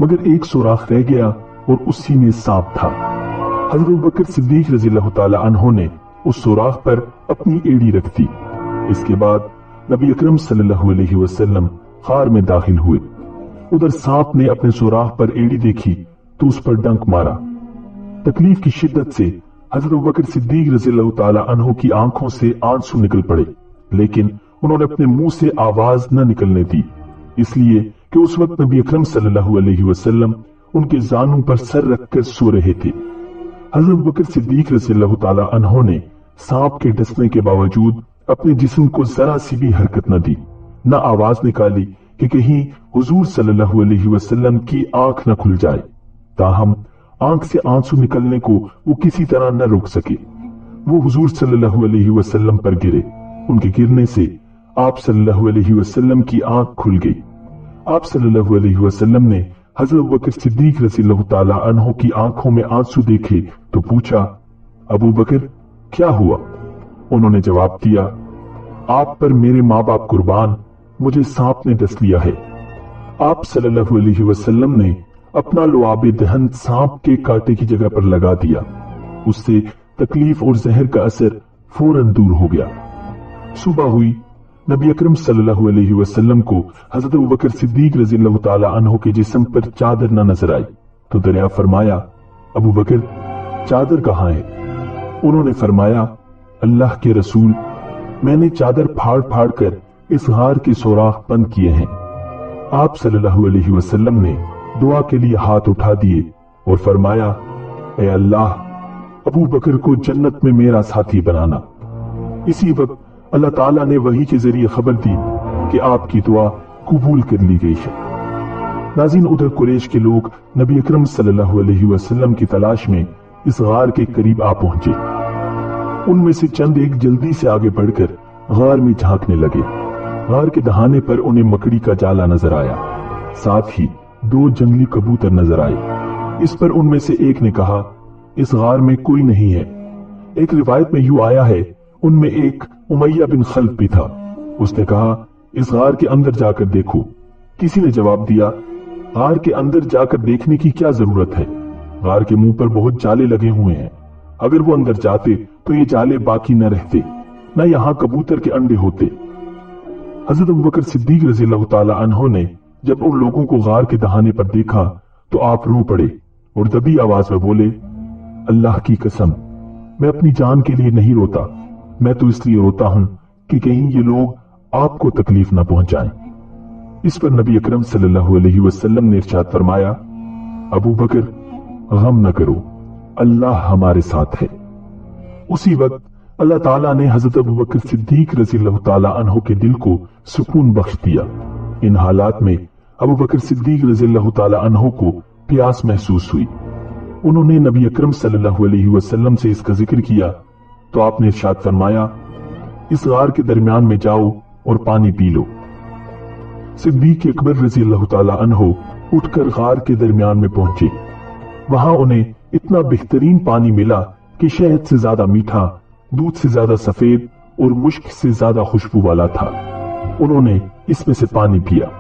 मगर एक सुराख रह गया और उसी में सांप था। हजरत अबू बकर सिद्दीक रज़ियल्लाहु ताला अन्हो ने उस सुराख पर अपनी एड़ी रख दी। इसके बाद नबी अकरम सल्लल्लाहु अलैहि वसल्लम गार में दाखिल हुए। उधर सांप ने अपने सुराख पर एड़ी देखी तो उस पर डंक मारा। तकलीफ की शिद्दत से हजरत अबू बकर सिद्दीक रज़ियल्लाहु ताला अन्हो की आंखों से आंसू निकल पड़े, लेकिन उन्होंने अपने मुंह से आवाज न निकलने दी, इसलिए कि उस वक्त नबी अकरम सल्लल्लाहु अलैहि वसल्लम उनके जानू पर सर रखकर सो रहे थे। हज़रत अबू बकर सिद्दीक रज़ियल्लाहु ताला अन्हो ने सांप के डसने के बावजूद अपने जिस्म को जरा सी भी हरकत न दी, न आवाज निकाली कि कहीं हुजूर सल्लल्लाहु अलैहि वसल्लम की आंख न खुल जाए। ताहम आंख से आंसू निकलने को वो किसी तरह न रोक सके। वो हुजूर सल्लल्लाहु अलैहि वसल्लम पर गिरे। उनके गिरने से आप सल्लल्लाहु अलैहि वसल्लम की आंख खुल गई। आप सल्लल्लाहु अलैहि वसल्लम ने हज़रत अबू बकर सिद्दीक रज़ियल्लाहु ताला अन्हो की आंखों में आंसू देखे तो पूछा, अबू बकर क्या हुआ? उन्होंने जवाब दिया, आप पर मेरे माँ बाप कुर्बान, मुझे सांप ने डस लिया है। आप सल्लल्लाहु अलैहि वसल्लम ने अपना लुआबे दहन सांप के कांटे की जगह पर लगा दिया। उससे तकलीफ और जहर का असर फौरन दूर हो गया। सुबह हुई। नबी अकरम सल्लल्लाहु अलैहि वसल्लम को हज़रत अबू बकर सिद्दीक रज़ियल्लाहु ताला अन्हो के जिस्म पर चादर न नजर आई तो दरियाफ्त फरमाया, अबू बकर चादर कहाँ है? उन्होंने फरमाया, अल्लाह के रसूल, मैंने चादर फाड़ फाड़ कर इस गार के सुराख बंद किए हैं। आप सल्लल्लाहु अलैहि वसल्लम ने दुआ के लिए हाथ उठा दिए और फरमाया, ए अल्लाह, अबू बकर को जन्नत में मेरा साथी बनाना। इसी वक्त अल्लाह ताला ने वही के जरिए खबर दी कि आपकी दुआ कबूल कर ली गई है। नाज़रीन, उधर कुरैश के लोग नबी अकरम सल्लल्लाहु अलैहि वसल्लम की तलाश में इस गार के करीब आ पहुंचे। उनमें से चंद एक जल्दी से आगे बढ़कर गार में झांकने लगे। गार के दहाने पर उन्हें मकड़ी का जाला नजर आया, साथ ही 2 जंगली कबूतर नजर आए। इस पर उनमें से एक ने कहा, इस गार में कोई नहीं है। एक रिवायत में यूं आया है, उनमें एक उमैया बिन खल्फ भी था। उसने कहा, इस गार के अंदर जाकर देखो। किसी ने जवाब दिया, गार के अंदर जाकर देखने की क्या जरूरत है? गार के मुंह पर बहुत जाले लगे हुए हैं। अगर वो अंदर जाते तो ये जाले बाकी न रहते, न यहाँ कबूतर के अंडे होते। हज़रत अबू बकर सिद्दीक रज़ियल्लाहु ताला अन्हो ने जब उन लोगों को गार के दहाने पर देखा तो आप रो पड़े और दबी आवाज में बोले, अल्लाह की कसम, मैं अपनी जान के लिए नहीं रोता, मैं तो इसलिए रोता हूं कि कहीं ये लोग आपको तकलीफ न पहुंचाएं। इस पर नबी अकरम सल्लल्लाहु अलैहि वसल्लम ने इरशाद फरमाया, अबू बकर गम न करो, अल्लाह हमारे साथ है। उसी वक्त अल्लाह ताला ने हजरत अबू बकर सिद्दीक रज़ियल्लाहु ताला अन्हो के दिल को सुकून बख्श दिया। इन हालात में अबू बकर सिद्दीक रज़ियल्लाहु ताला अन्हो को प्यास महसूस हुई। उन्होंने नबी अकरम सल्लल्लाहु अलैहि वसल्लम से इसका जिक्र किया तो आपने इरशाद फरमाया, इस गार के दरमियान में जाओ और पानी पी लो। सिद्दीक अकबर रज़ियल्लाहु ताला अन्हो उठकर गार के दरमियान में पहुंचे। वहां उन्हें इतना बेहतरीन पानी मिला कि शहद से ज्यादा मीठा, दूध से ज्यादा सफेद और मुश्क से ज्यादा खुशबू वाला था। उन्होंने इसमें से पानी पिया।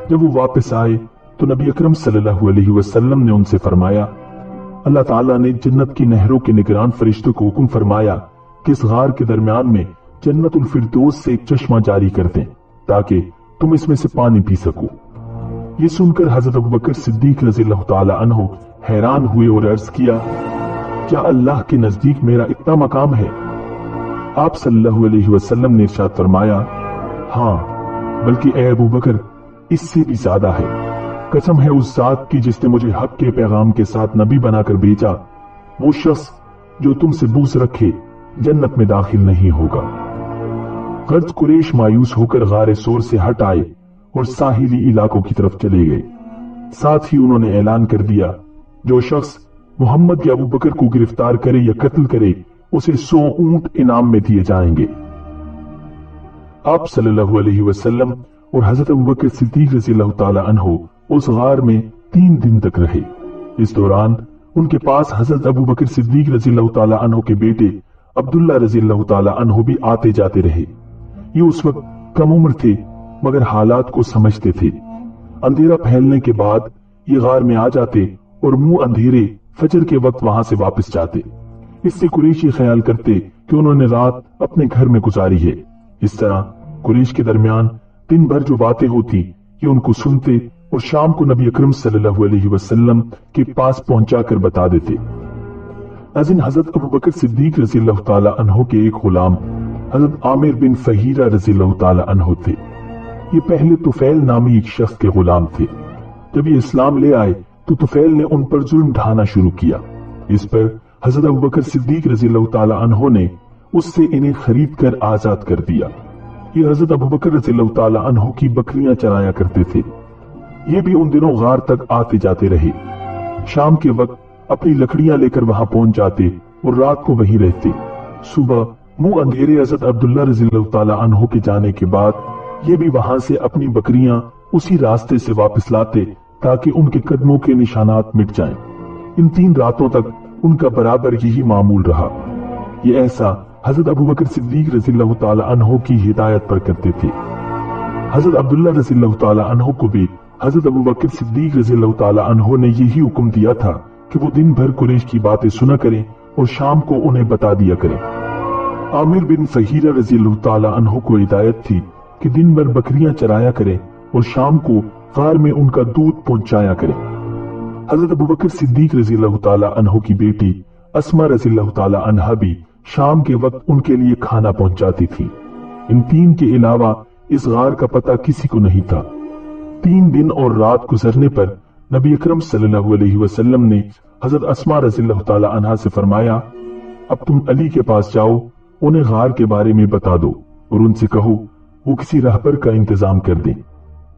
जब वो वापस आए तो नबी अकरम सल्लल्लाहु अलैहि वसल्लम ने उनसे फरमाया, अल्लाह ताला ने जन्नत की नहरों के निगरान फरिश्तों को हुक्म फरमाया कि इस गार के दरमियान में जन्नतुल फिरदौस से एक चश्मा जारी कर दें ताकि तुम इसमें से पानी पी सको। ये सुनकर हजरत अबू बकर सिद्दीक रज़ियल्लाहु ताला अन्हु हैरान हुए और अर्ज किया, क्या अल्लाह के नजदीक मेरा इतना मकाम है? आप सल्लल्लाहु अलैहि वसल्लम ने इरशाद फरमाया, हाँ, बल्कि ए अबू बकर, इससे भी ज्यादा है। कसम है उस जात की जिसने मुझे हक के पैगाम के साथ नबी बनाकर भेजा, वो शख्स जो तुमसे बूस रखे जन्नत में दाखिल नहीं होगा। गर्द कुरैश मायूस होकर गारे सोर से हट आए और साहिली इलाकों की तरफ चले गए। साथ ही उन्होंने ऐलान कर दिया, जो शख्स मोहम्मद या अबू बकर को गिरफ्तार करे या कत्ल करे उसे 100 ऊंट इनाम में दिए जाएंगे। आप सल्लल्लाहु अलैहि वसल्लम और हजरत अबू बकर सिद्दीक रज़ियल्लाहु ताला अन्हु उस गार में 3 दिन तक रहे। इस दौरान उनके पास हजरत अबू बकर सिद्दीक रज़ियल्लाहु ताला अन्हु के बेटे अब्दुल्ला रज़ियल्लाहु ताला अन्हु भी आते जाते रहे। ये उस वक्त कम उम्र थे मगर हालात को समझते थे। अंधेरा फैलने के बाद ये गार में आ जाते और मुंह अंधेरे फजर के वक्त वहां से वापस जाते। इससे कुरैशी ख्याल करते कि उन्होंने रात अपने घर में गुजारी है। इस तरह कुरैश के दरमियान दिन भर जो बातें होती ये उनको सुनते और शाम को नबी अकरम सल्लल्लाहु अलैहि वसल्लम के पास पहुंचाकर बता देते। नाज़रीन, हजरत अबू बकर सिद्दीक रज़ियल्लाहु ताला अन्हु के एक गुलाम हजरत आमिर बिन फहीरा रज़ियल्लाहु ताला अन्हु थे। ये पहले तुफैल नामी एक शख्स के गुलाम थे। जब ये इस्लाम ले आए तो तुफैल ने उन पर जुल्म ढाना शुरू किया। इस पर हजरत अबू बकर सिद्दीक रज़ियल्लाहु ताला अन्हो ने उससे इन्हें खरीद कर आजाद कर दिया। ये हजरत अबू बकर रज़ियल्लाहु ताला अन्हो की बकरियां चराया करते थे। ये भी उन दिनों गार तक आते जाते रहे। शाम के वक्त अपनी लकड़ियां लेकर वहां पहुंच जाते और रात को वहीं रहते। सुबह मुंह अंधेरे हजरत अब्दुल्ला रज़ियल्लाहु ताला अन्हो के जाने के बाद ये भी वहां से अपनी बकरियां उसी रास्ते से वापस लाते ताकि उनके कदमों के निशानात मिट जाएं। इन 3 रातों तक उनका बराबर यही मामूल रहा। ये ऐसा हजरत अबू बकर सिद्दीक रज़ियल्लाहु ताला अन्हो की हिदायत पर करते थे। हजरत अब्दुल्ला रज़ियल्लाहु ताला अन्हो को भी हजरत अबू बकर सिद्दीक रज़ियल्लाहु ताला अन्हो ने यही हुक्म दिया था कि वो दिन भर कुरैश की बातें सुना करें और शाम को उन्हें बता दिया करें। आमिर बिन फहीरा रज़ियल्लाहु ताला अन्हो को हिदायत थी कि दिन भर बकरियां चराया करें और शाम को गार में उनका दूध पहुंचाया करें। हजरत अबू बकर सिद्दीक रज़ियल्लाहु ताला अन्हो की बेटी अस्मा रज़ियल्लाहु ताला अन्हा भी शाम के वक्त उनके लिए खाना पहुंचाती थी। इन 3 के अलावा इस गार का पता किसी को नहीं था। 3 दिन और रात गुजरने पर नबी अकरम सल्लल्लाहु अलैहि वसल्लम ने हजरत अस्मा रज़ियल्लाहु ताला अन्हा से फरमाया, अब तुम अली के पास जाओ, उन्हें गार के बारे में बता दो और उनसे कहो वो किसी रहबर का इंतजाम कर दें।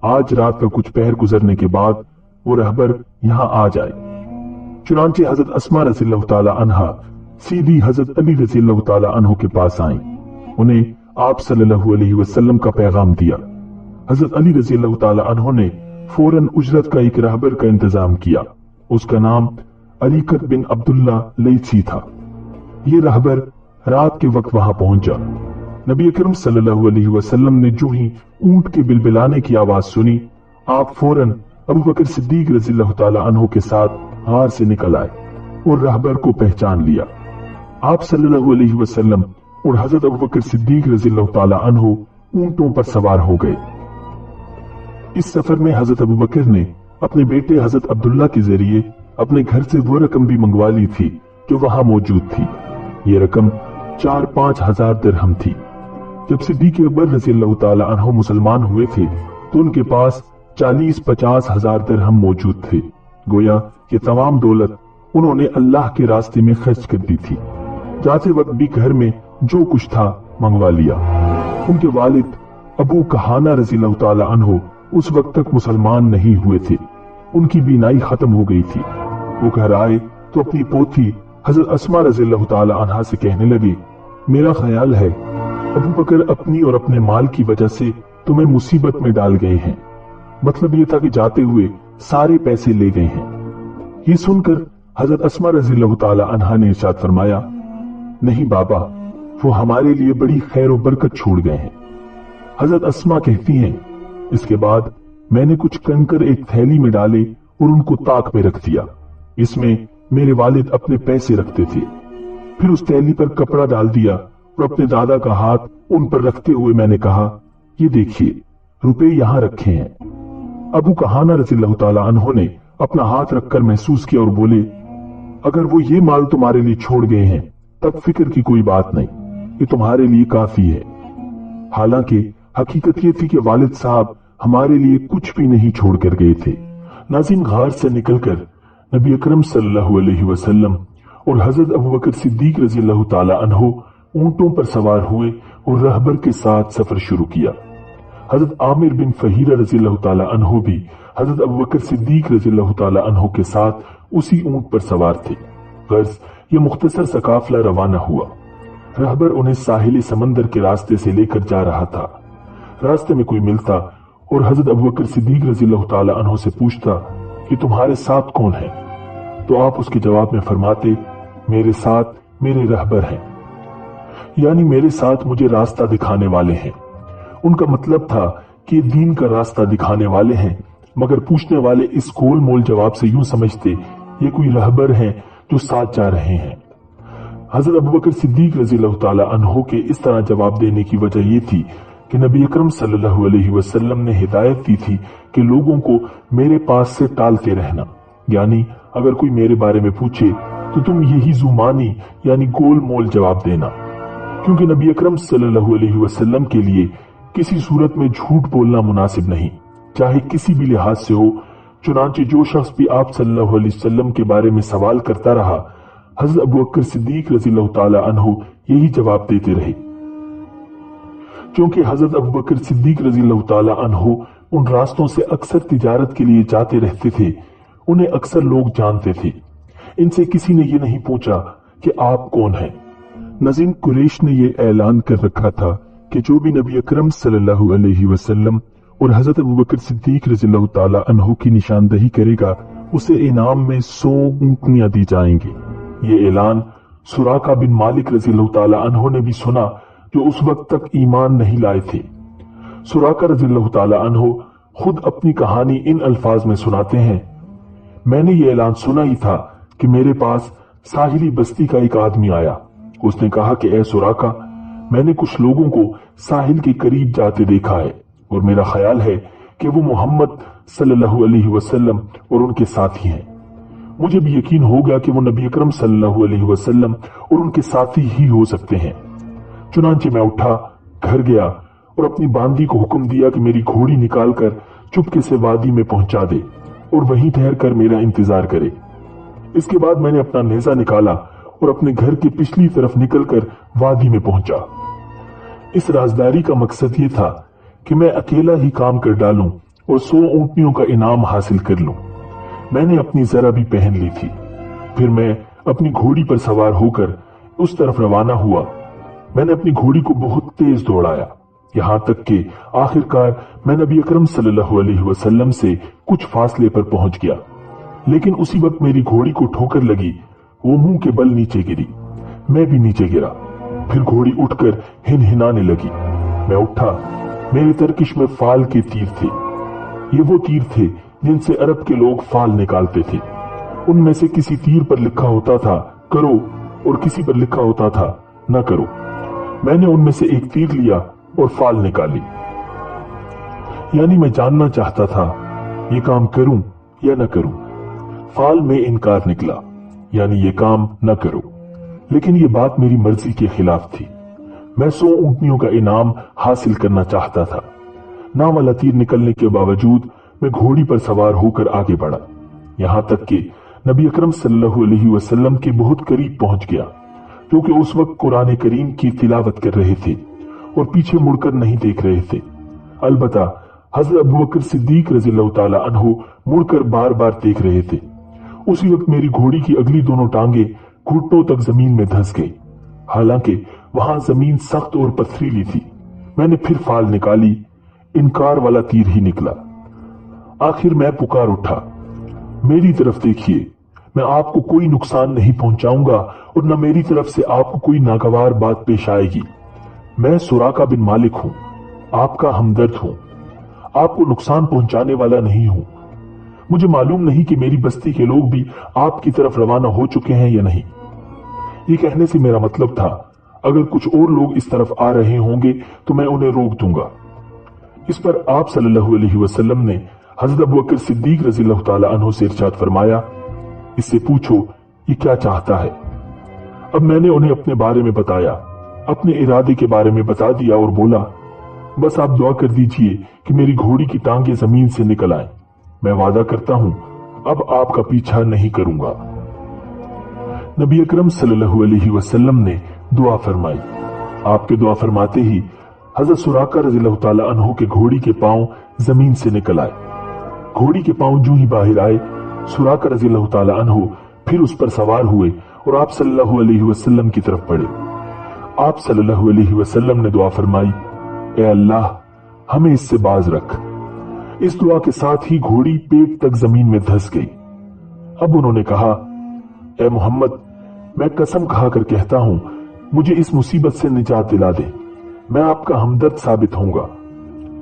आज रात का कुछ पहर गुजरने के बाद वो रहबर यहाँ आ जाए। चुनांचे हजरत अस्मा रज़ियल्लाहु ताला अन्हा सीधी हजरत अली रज़ियल्लाहु ताला अन्हु के पास आईं। उन्हें आप सल्लल्लाहु अलैहि वसल्लम का पैगाम दिया। हजरत अली रज़ियल्लाहु ताला अन्हु ने फौरन उजरत का एक रहबर का इंतजाम किया। उसका नाम अरीकत बिन अब्दुल्ला लैसी था। ये रहबर रात के वक्त वहां पहुंचा। नबी अकरम सल्लल्लाहु अलैहि वसल्लम ने जो ही ऊंट के बिलबिलाने की आवाज सुनी, आप फौरन अबू बकर सिद्दीक रज़ियल्लाहु ताला अन्हु के साथ गार से निकल आए और रहबर को पहचान लिया। आप सल्लल्लाहु अलैहि वसल्लम और हजरत अबू बकर सिद्दीक रज़ियल्लाहु ताला अन्हु ऊंटों पर सवार हो गए। इस सफर में हजरत अबू बकर ने अपने बेटे हजरत अब्दुल्ला के जरिए अपने घर से वो रकम भी मंगवा ली थी जो वहां मौजूद थी। ये रकम 4-5 हजार दिरहम थी। जब सिद्दीक अकबर रज़ियल्लाहु ताला अन्हु मुसलमान हुए थे तो उनके पास 40-50 हजार दिरहम मौजूद थे। गोया ये तमाम दौलत उन्होंने अल्लाह के रास्ते में खर्च कर दी थी। जाते वक्त भी घर में जो कुछ था मंगवा लिया। उनके वालिद अबू कहाना रज़ियल्लाहु ताला अन्हु उस वक्त तक मुसलमान नहीं हुए थे। उनकी बीनाई खत्म हो गई थी। वो घर आए तो अपनी पोती हजरत अस्मा रज़ियल्लाहु ताला अन्हा से कहने लगे, मेरा ख्याल है अबू बकर अपनी और अपने माल की वजह से तुम्हें मुसीबत में डाल गए हैं। मतलब ये था कि जाते हुए सारे पैसे ले गए हैं। ये सुनकर हजरत अस्मा रज़ियल्लाहु ताला अन्हा ने इरशाद फरमाया, नहीं बाबा, वो हमारे लिए बड़ी खैर और बरकत छोड़ गए हैं। हजरत अस्मा कहती हैं, इसके बाद मैंने कुछ कंकर एक थैली में डाले और उनको ताक में रख दिया। इसमें मेरे वालिद अपने पैसे रखते थे। फिर उस थैली पर कपड़ा डाल दिया और अपने दादा का हाथ उन पर रखते हुए मैंने कहा, ये देखिए रुपए यहाँ रखे हैं। अबू कहाना रज़ियल्लाहु ताला अन्हु ने अपना हाथ रखकर महसूस किया और बोले, अगर वो ये माल तुम्हारे लिए छोड़ गए हैं तब फिक्र की कोई बात नहीं, ये तुम्हारे लिए काफी है। हालांकि हकीकत ये थी कि वालिद साहब हमारे लिए कुछ भी नहीं छोड़ कर गए थे। नाज़िम गार से निकलकर नबी अकरम सल्लल्लाहु अलैहि वसल्लम और हजरत अबू बकर सिद्दीक रज़ियल्लाहु ताला अन्हु ऊंटों पर सवार हुए और रहबर के साथ सफर शुरू किया। हजरत आमिर बिन फहीरा रज़ियल्लाहु ताला अन्हु भी हजरत अबू बकर सिद्दीक रज़ियल्लाहु ताला अन्हु के साथ उसी ऊंट पर सवार थे। गर्ज ये मुख्तसर सा काफिला रवाना हुआ। रहबर उन्हें साहिल समंदर के रास्ते से लेकर जा रहा था। रास्ते में कोई मिलता और हजरत अबू बकर सिद्दीक रज़ियल्लाहु ताला अन्हु से पूछता कि तुम्हारे साथ कौन है, तो आप उसके जवाब में फरमाते, मेरे साथ मेरे रहबर हैं, यानी मेरे साथ मुझे रास्ता दिखाने वाले हैं। उनका मतलब था कि दीन का रास्ता दिखाने वाले हैं, मगर पूछने वाले इस गोल मोल जवाब से यूं समझते ये कोई रहबर हैं जो साथ जा रहे हैं। हजरत अबू बकर सिद्दीक रज़ियल्लाहु ताला अन्हु के इस तरह जवाब देने की वजह ये थी कि नबी अकरम सल्लल्लाहु अलैहि वसल्लम ने हिदायत दी थी कि लोगों को मेरे पास से टालते रहना, यानी अगर कोई मेरे बारे में पूछे तो तुम यही जुमानी यानी गोल मोल जवाब देना, क्योंकि नबी अकरम सल्लल्लाहु अलैहि वसल्लम के लिए किसी सूरत में झूठ बोलना मुनासिब नहीं, चाहे किसी भी लिहाज से हो। चुनांचे जो शख्स भी आप सल्लल्लाहु अलैहि वसल्लम के बारे में सवाल करता रहा, हजरत अबू बकर सिद्दीक रज़ियल्लाहु ताला अन्हु यही जवाब देते रहे। क्योंकि हजरत अबू बकर सिद्दीक रज़ियल्लाहु ताला अन्हु उन रास्तों से अक्सर तिजारत के लिए जाते रहते थे, उन्हें अक्सर लोग जानते थे। इनसे किसी ने ये नहीं पूछा कि आप कौन हैं। नज़ीम कुरैश ने ये ऐलान कर रखा था कि जो भी नबी अकरम सल्लल्लाहु अलैहि वसल्लम और हजरत अबू बकर सिद्दीक रज़ियल्लाहु ताला अन्हु की निशानदही करेगा, उसे इनाम में 100 ऊंटनियां दी जाएंगी। ये ऐलान सुराका बिन मालिक रज़ियल्लाहु ताला अन्हु ने भी सुना, जो उस वक्त तक ईमान नहीं लाए थे। सुराका रज़ियल्लाहु ताला अन्हु खुद अपनी कहानी इन अल्फाज में सुनाते हैं, मैंने ये ऐलान सुना ही था कि मेरे पास साहिली बस्ती का एक आदमी आया। उसने कहा कि ए सुराका, मैंने कुछ लोगों को साहिल के करीब जाते देखा है और मेरा ख्याल है कि वो मोहम्मद सल्लल्लाहु अलैहि वसल्लम और उनके साथी हैं। मुझे भी यकीन हो गया कि वो नबी अकरम सल्लल्लाहु अलैहि वसल्लम और उनके साथी ही हो सकते हैं। चुनांचे मैं उठा, घर गया और अपनी बांदी को हुक्म दिया कि मेरी घोड़ी निकालकर चुपके से वादी में पहुंचा दे और वहीं ठहर कर मेरा इंतजार करे। इसके बाद मैंने अपना नेजा निकाला और अपने घर की पिछली तरफ निकलकर वादी में पहुंचा। इस राजदारी का मकसद ये था कि मैं अकेला ही काम कर डालूं और 100 ऊंटनियों का इनाम हासिल कर लूं। मैंने अपनी जरा भी पहन ली थी। फिर मैं अपनी घोड़ी पर सवार होकर उस तरफ रवाना हुआ। मैंने अपनी घोड़ी को बहुत तेज दौड़ाया, यहां तक कि आखिरकार मैं नबी अकरम सल्लल्लाहु अलैहि वसल्लम से कुछ फासले पर पहुंच गया। लेकिन उसी वक्त मेरी घोड़ी को ठोकर लगी, वो मुंह के बल नीचे गिरी। मैं भी नीचे गिरा। फिर घोड़ी उठकर हिनहिनाने लगी। मैं उठा। मेरे तरकिश में फाल के तीर थे। ये वो तीर थे जिनसे अरब के लोग फाल निकालते थे। उनमें से किसी तीर पर लिखा होता था करो और किसी पर लिखा होता था न करो। मैंने उनमें से एक तीर लिया और फाल निकाली। यानी मैं जानना चाहता था ये काम करूं या न करूं। फाल में इनकार निकला, यानी ये काम न करो। लेकिन ये बात मेरी मर्जी के खिलाफ थी। मैं 100 ऊंटनियों का इनाम हासिल करना चाहता था। नाम वाला तीर निकलने के बावजूद मैं घोड़ी पर सवार होकर आगे बढ़ा, यहां तक कि नबी अकरम सल्लल्लाहु अलैहि वसल्लम के बहुत करीब पहुंच गया, जो कि उस वक्त कुरान करीम की तिलावत कर रहे थे और पीछे मुड़कर नहीं देख रहे थे। अलबत्ता हजरत अबू बकर सिद्दीक रज़ियल्लाहु ताला अन्हु मुड़कर बार बार देख रहे थे। उसी वक्त मेरी घोड़ी की अगली दोनों टांगे घुटनों तक जमीन में धंस गई। हालांकि वहां जमीन सख्त और पथरीली थी। मैंने फिर फाल निकाली, इनकार वाला तीर ही निकला। आखिर मैं पुकार उठा, मेरी तरफ देखिए, मैं आपको कोई नुकसान नहीं पहुंचाऊंगा और न मेरी तरफ से आपको कोई नागवार बात पेश आएगी। मैं सुराका बिन मालिक हूं, आपका हमदर्द हूं, आपको नुकसान पहुंचाने वाला नहीं हूं। मुझे मालूम नहीं कि मेरी बस्ती के लोग भी आपकी तरफ रवाना हो चुके हैं या नहीं। ये कहने से मेरा मतलब था, अगर कुछ और लोग इस तरफ आ रहे होंगे तो मैं उन्हें रोक दूंगा। इस पर आप सल्लल्लाहु अलैहि वसल्लम ने हजरत अबू बकर सिद्दीक रज़ियल्लाहु ताला अन्हु से इरशाद फरमाया, इससे पूछो ये क्या चाहता है। अब मैंने उन्हें अपने बारे में बताया, अपने इरादे के बारे में बता दिया और बोला, बस आप दुआ कर दीजिए कि मेरी घोड़ी की टांगे जमीन से निकल आए। मैं वादा करता हूं अब आपका पीछा नहीं करूंगा। नबी अकरम सल्लल्लाहु अलैहि वसल्लम ने दुआ फरमाई। आपके दुआ फरमाते ही हजरत सुराका रज़ियल्लाहु ताला अन्हु के घोड़ी के पांव जमीन से निकल आए। घोड़ी के पांव जो ही बाहर आए, सुराका रज़ियल्लाहु ताला अन्हु फिर उस पर सवार हुए और आप सल्लल्लाहु अलैहि वसल्लम की तरफ बढ़े। आप सल्लल्लाहु अलैहि वसल्लम ने दुआ फरमाई, ए अल्लाह हमें इससे बाज रख। इस दुआ के साथ ही घोड़ी पेट तक जमीन में धंस गई। अब उन्होंने कहा, ए मोहम्मद, मैं कसम खाकर कहता हूं, मुझे इस मुसीबत से निजात दिला दे, मैं आपका हमदर्द साबित होऊंगा।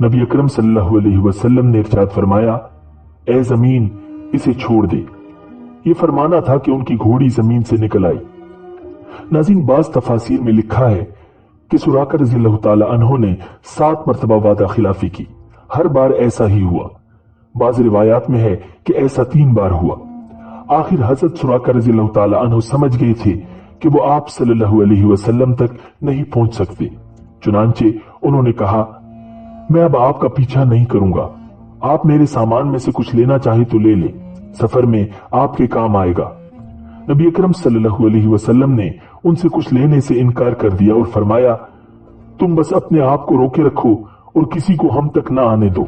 नबी अकरम सल्लल्लाहु अलैहि वसल्लम ने इरशाद फरमाया, ए जमीन इसे छोड़ दे। ये फरमाना था कि उनकी घोड़ी जमीन से निकल आई। नाज़रीन, बाज़ तफासीर में लिखा है कि सुराका रज़ियल्लाहु ताला अन्हु ने 7 मरतबा वादा खिलाफी की। हर बार ऐसा ही हुआ। बाज़ रिवायात में है कि ऐसा 3 बार हुआ। आखिर हजरत सुराका रज़ियल्लाहु ताला अन्हु समझ गए थे कि वो आप सल्लल्लाहु अलैहि वसल्लम तक नहीं पहुंच सकते। चुनांचे उन्होंने कहा, मैं अब आपका पीछा नहीं करूंगा। आप मेरे सामान में से कुछ लेना चाहे तो ले ले, सफर में आपके काम आएगा। नबी अकरम सल्लल्लाहु अलैहि वसल्लम ने उनसे कुछ लेने से इनकार कर दिया और फरमाया, तुम बस अपने आप को रोके रखो और किसी को हम तक ना आने दो।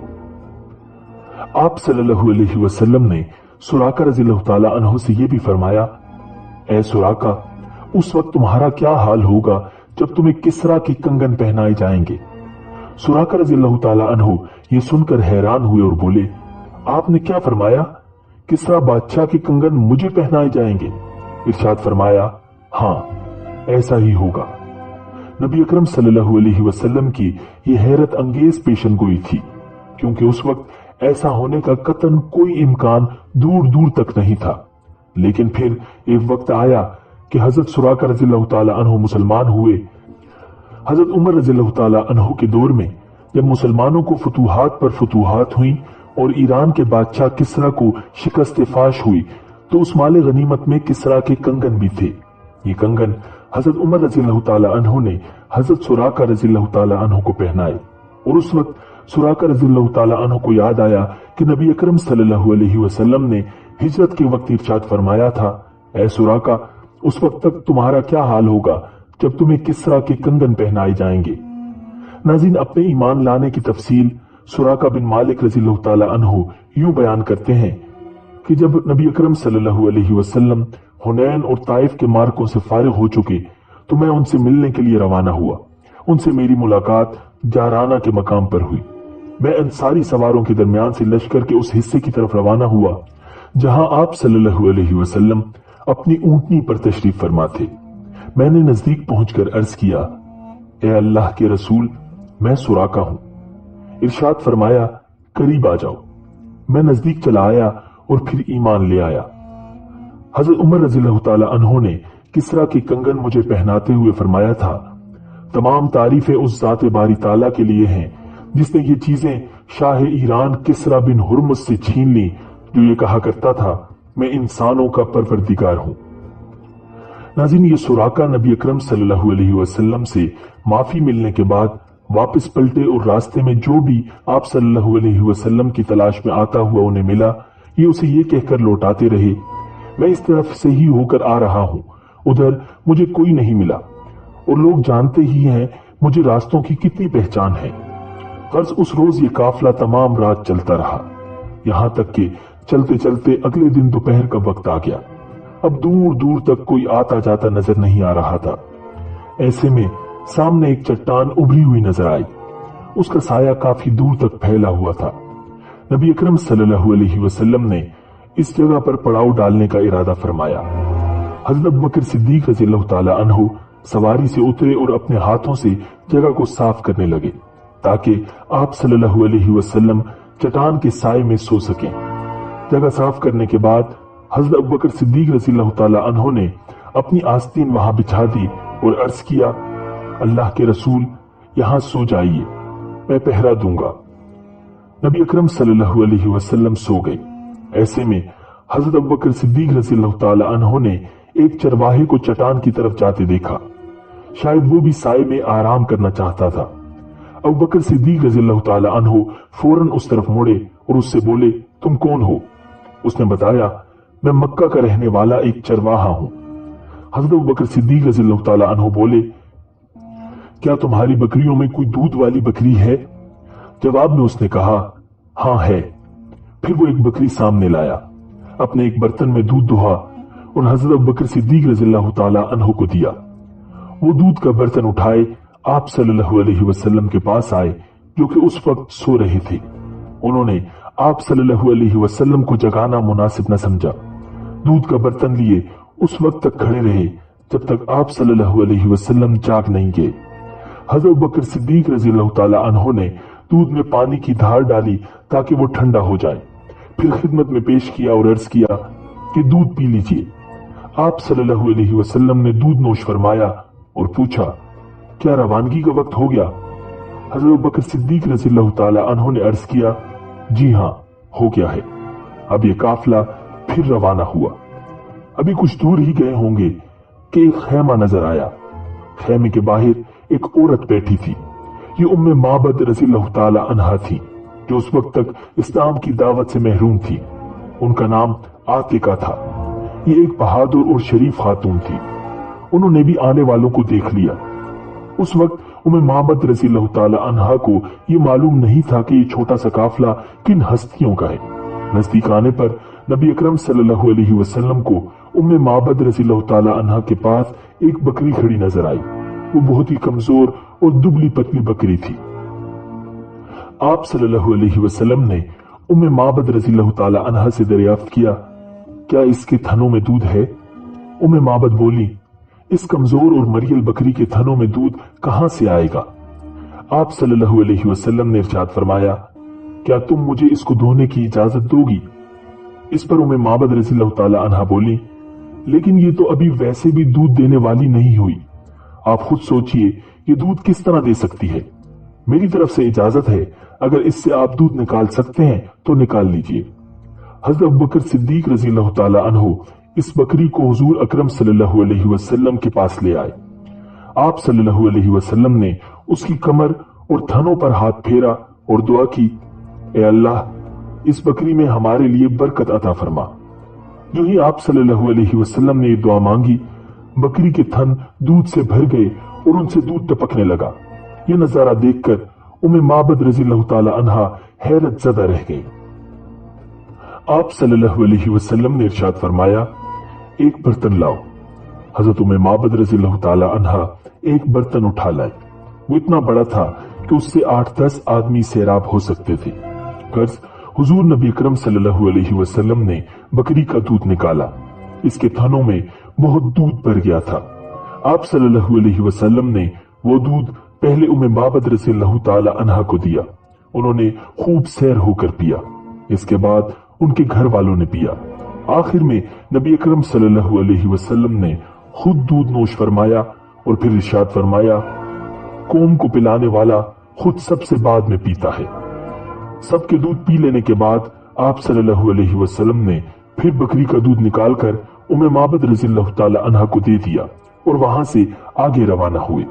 आप सल्लल्लाहु अलैहि वसल्लम ने सुराका रज़ियल्लाहु ताला अन्हु से यह भी फरमाया, ऐ सुराका, उस वक्त तुम्हारा क्या हाल होगा जब तुम्हें किसरा के कंगन पहनाए जाएंगे। सुराका रज़ियल्लाहु ताला अन्हु ये सुनकर हैरान हुए और बोले, आपने क्या फरमाया, किसरा बादशाह के कंगन मुझे पहनाए जाएंगे? इरशाद फरमाया, हाँ ऐसा ही होगा। नबी अकरम सल्लल्लाहु अलैहि वसल्लम की यह हैरत अंगेज पेशन गोई थी, क्योंकि उस वक्त ऐसा होने का कतन कोई इम्कान दूर दूर तक नहीं था। लेकिन फिर एक वक्त आया कि हजरत सुराका रज़ियल्लाहु ताला अन्हु मुसलमान हुए। हजरत उमर रज़ियल्लाहु ताला अन्हु के दौर में जब मुसलमानों को फतूहात पर फतूहात हुई और ईरान के बादशाह किसरा को शिकस्त फाश हुई, तो उस माले गनीमत में किसरा के कंगन भी थे। ये कंगन हजरत उमर रज़ियल्लाहु ताला अन्हु ने हजरत सुराका रज़ियल्लाहु ताला अन्हु को पहनाए। और उस वक्त सुराका रज़ियल्लाहु ताला अन्हु को याद आया कि नबी अकरम सल्लल्लाहु अलैहि वसल्लम ने हिजरत के वक्त इरशाद फरमाया था, ऐ सुराका, उस वक्त तक तुम्हारा क्या हाल होगा जब तुम्हें किसरा के कंगन पहनाए जाएंगे। नाज़रीन, अपने ईमान लाने की तफसील सुराका बिन मालिक रज़ियल्लाहु ताला अन्हु यूं बयान करते हैं कि जब नबी अकरम सल्लल्लाहु अलैहि वसल्लम हुनैन और ताइफ के मार्कों से फारिग हो चुके तो मैं उनसे मिलने के लिए रवाना हुआ। उनसे मेरी मुलाकात जाराना के मकाम पर हुई। मैं अंसारी सवारों के दरमियान से लश्कर के उस हिस्से की तरफ रवाना हुआ जहां आप सल्लल्लाहु अलैहि वसल्लम अपनी ऊंटनी पर तशरीफ फरमा थे। मैंने नजदीक पहुंचकर अर्ज किया, ए अल्लाह के रसूल, मैं सुराका हूं। इरशाद फरमाया, करीब आ जाओ। मैं नजदीक चला आया और फिर ईमान ले आया। हजरत उमर रज़ियल्लाहु ताला अन्हु ने किसरा के कंगन मुझे पहनाते हुए फरमाया था, तमाम तारीफें उस जाते बारी ताला के लिए हैं जिसने ये चीजें शाह ईरान किसरा बिन हुरमुज से छीन ली, जो ये कहा करता था, मैं इंसानों का परवरदिगार हूं। नाज़रीन, ये सुराका नबी अकरम सल्लल्लाहु अलैहि वसल्लम से माफी मिलने के बाद वापस पलटे और रास्ते में जो भी आप सल्लल्लाहु अलैहि वसल्लम की तलाश में आता हुआ उन्हें मिला, ये उसे ये कहकर लौटाते रहे, मैं इस तरफ से ही होकर आ रहा हूं, उधर मुझे कोई नहीं मिला और लोग जानते ही हैं मुझे रास्तों की कितनी पहचान है। गर्ज उस रोज ये काफिला तमाम रात चलता रहा, यहां तक कि चलते चलते अगले दिन दोपहर का वक्त आ गया। अब दूर दूर तक कोई आता जाता नजर नहीं आ रहा था। ऐसे में सामने एक चट्टान उभरी हुई नजर आई। उसका साया काफी दूर तक फैला हुआ था। नबी अकरम सल्लल्लाहु अलैहि वसल्लम ने इस जगह पर पड़ाव डालने का इरादा फरमाया। हजरत अबू बकर सिद्दीक रज़ियल्लाहु ताला अन्हु सवारी से उतरे और अपने हाथों से जगह को साफ करने लगे ताकि आप सल्लल्लाहु अलैहि वसल्लम चट्टान के साए में सो सकें। जगह साफ करने के बाद हजरत अबू बकर सिद्दीक रज़ियल्लाहु ताला अन्हु ने अपनी आस्तीन वहां बिछा दी और अर्ज किया, अल्लाह के रसूल, यहां सो जाइए, मैं पहरा दूंगा। नबी अकरम सल्लल्लाहु अलैहि वसल्लम सो गए। ऐसे में हजरत अबू बकर सिद्दीक रज़ियल्लाहु ताला अन्हु ने एक चरवाहे को चट्टान की तरफ जाते देखा। शायद वो भी साए में आराम करना चाहता था। अबू बकर सिद्दीक रज़ियल्लाहु ताला अन्हु फौरन उस तरफ मुड़े और उससे बोले, तुम कौन हो? उसने बताया, मैं मक्का का रहने वाला एक चरवाहा हूं। हजरत अबू बकर सिद्दीक रज़ियल्लाहु ताला अन्हु बोले, क्या तुम्हारी बकरियों में कोई दूध वाली बकरी है? जवाब में उसने कहा, हां है। फिर वो एक बकरी सामने लाया, अपने एक बर्तन में दूध दुहा और हजरत अबू बकर सिद्दीक रज़ियल्लाहु ताला अन्हु को दिया। वो दूध का बर्तन उठाए आप सल्लल्लाहु अलैहि वसल्लम के पास आए, जो कि उस वक्त सो रहे थे। उन्होंने आप सल्लल्लाहु अलैहि वसल्लम को जगाना मुनासिब न समझा। दूध का बर्तन लिए उस वक्त तक खड़े रहे जब तक आप सल्लल्लाहु अलैहि वसल्लम जाग नहीं गए। हजरत अबू बकर सिद्दीक रज़ियल्लाहु ताला अन्हु ने दूध में पानी की धार डाली ताकि वो ठंडा हो जाए। फिर खिदमत में पेश किया और अर्ज किया कि दूध पी लीजिए। आप सल्लल्लाहु अलैहि वसल्लम ने दूध नोश फरमाया और पूछा, क्या रवानगी का वक्त हो गया? हजरत अबू बकर सिद्दीक रज़ियल्लाहु ताला अन्हु ने अर्ज किया, जी हां, हो गया है। अब ये काफिला फिर रवाना हुआ। अभी कुछ दूर ही गए होंगे कि एक खैमा नजर आया। खैमे के बाहर एक औरत बैठी थी। ये उम्मे माबद रज़ियल्लाहु ताला अन्हा थी, जो उस वक्त तक इस्लाम की दावत से महरूम थी। उनका नाम आतिका था। ये एक बहादुर और शरीफ खातून थी। उन्होंने भी आने वालों को देख लिया। उस वक्त उम्मे माबद रज़ी अल्लाह ताला अन्हा को ये मालूम नहीं था कि ये छोटा सा काफिला किन हस्तियों का है। नजदीक आने पर नबी अकरम सल्लल्लाहु अलैहि वसल्लम को उम्मे माबद रज़ी अल्लाह ताला अन्हा के पास एक बकरी खड़ी नजर आई। वो बहुत ही कमजोर और दुबली पतली बकरी थी। आप सल्लल्लाहु अलैहि वसल्लम ने उम्मे माबद रज़ी अल्लाह ताला अन्हा से दरियाफ्त किया, क्या इसके थनों में दूध है? उम्मे माबद बोली, इस कमजोर और मरियल बकरी के थनों में दूध कहां से आएगा? आप सल्लल्लाहु अलैहि वसल्लम ने इरशाद फरमाया, क्या तुम मुझे इसको धोने की इजाजत दोगी? इस पर उम्मे माबद रज़ी अल्लाह ताला अन्हा बोली, लेकिन ये तो अभी वैसे भी दूध देने वाली नहीं हुई। आप खुद सोचिए ये दूध किस तरह दे सकती है। मेरी तरफ से इजाजत है, अगर इससे आप दूध निकाल सकते हैं तो निकाल लीजिए। हज़रत अबू बकर सिद्दीक रज़ी अल्लाह ताला अन्हु इस बकरी को हुजूर अकरम सल्लल्लाहु अलैहि वसल्लम के पास ले आए। आप सल्लल्लाहु अलैहि वसल्लम ने उसकी कमर और थनों पर हाथ फेरा और दुआ की, ए अल्लाह, इस बकरी में हमारे लिए बरकत अता फरमा। जो ही आप सल्लल्लाहु अलैहि वसल्लम ने दुआ मांगी, बकरी के थन दूध से भर गए और उनसे दूध टपकने लगा। यह नजारा देखकर उम्मे माबद रज़ी अल्लाह ताला अन्हा हैरत ज़दा रह गई। आप सल्लल्लाहु अलैहि वसल्लम ने इरशाद फरमाया, एक बर्तन लाओ। हजरत उम्मे माबद रज़ी अल्लाह ताला अन्हा एक बर्तन उठा लाए। वो इतना बड़ा था कि उससे 8-10 आदमी सैराब हो सकते थे। गर्ज हुजूर नबी अकरम सल्लल्लाहु अलैहि वसल्लम ने बकरी का दूध निकाला। इसके थनों में बहुत दूध भर गया था। आप सल्लल्लाहु अलैहि वसल्लम ने वो दूध पहले उम्मे माबद रज़ी अल्लाह ताला अन्हा को दिया। उन्होंने खूब सैर होकर पिया। इसके बाद उनके घर वालों ने पिया। आखिर में नबी अकरम सल्लल्लाहु अलैहि वसल्लम ने खुद दूध नोश फरमाया और फिर इरशाद फरमाया, कौम को पिलाने वाला खुद सबसे बाद में पीता है। सबके दूध पी लेने के बाद आप सल्लल्लाहु अलैहि वसल्लम ने फिर बकरी का दूध निकालकर उम्मे माबद रज़ी अल्लाह ताला अन्हा को दे दिया और वहां से आगे रवाना हुए।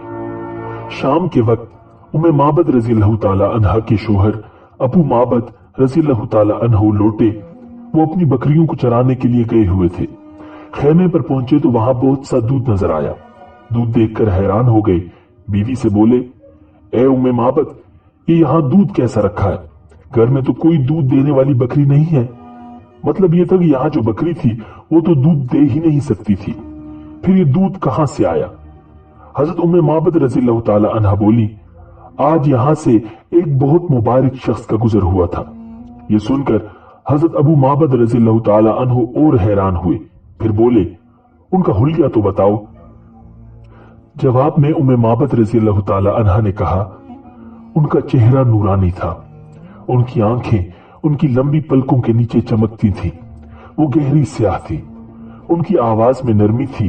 शाम के वक्त उम्मे माबद रज़ी अल्लाह ताला अन्हा के शोहर अबू माबद रज़ी अल्लाह ताला अन्हु लौटे। वो अपनी बकरियों को चराने के लिए गए हुए थे। खेमे पर पहुंचे तो वहां बहुत सा दूध नजर आया। दूध देखकर हैरान हो गए। बीवी से बोले, ए उम्मे माबद, ये यहाँ दूध कैसा रखा है? घर में तो कोई दूध देने वाली बकरी नहीं है। मतलब ये था कि यहाँ जो बकरी थी वो तो दूध दे ही नहीं सकती थी, फिर ये दूध कहां से आया? हजरत उम्मे माबद रज़ी अल्लाह ताला अन्हा बोली, आज यहां से एक बहुत मुबारक शख्स का गुजर हुआ था। ये सुनकर हजरत अबू माबद रज़ी अल्लाह ताला अन्हु और हैरान हुए। फिर बोले, उनका हुलिया तो बताओ। जवाब में उम्मे माबद रज़ी अल्लाह ताला अन्हा ने कहा, उनका चेहरा नूरानी था। उनकी आंखें उनकी लंबी पलकों के नीचे चमकती थी। वो गहरी स्याह थी। उनकी आवाज में नरमी थी।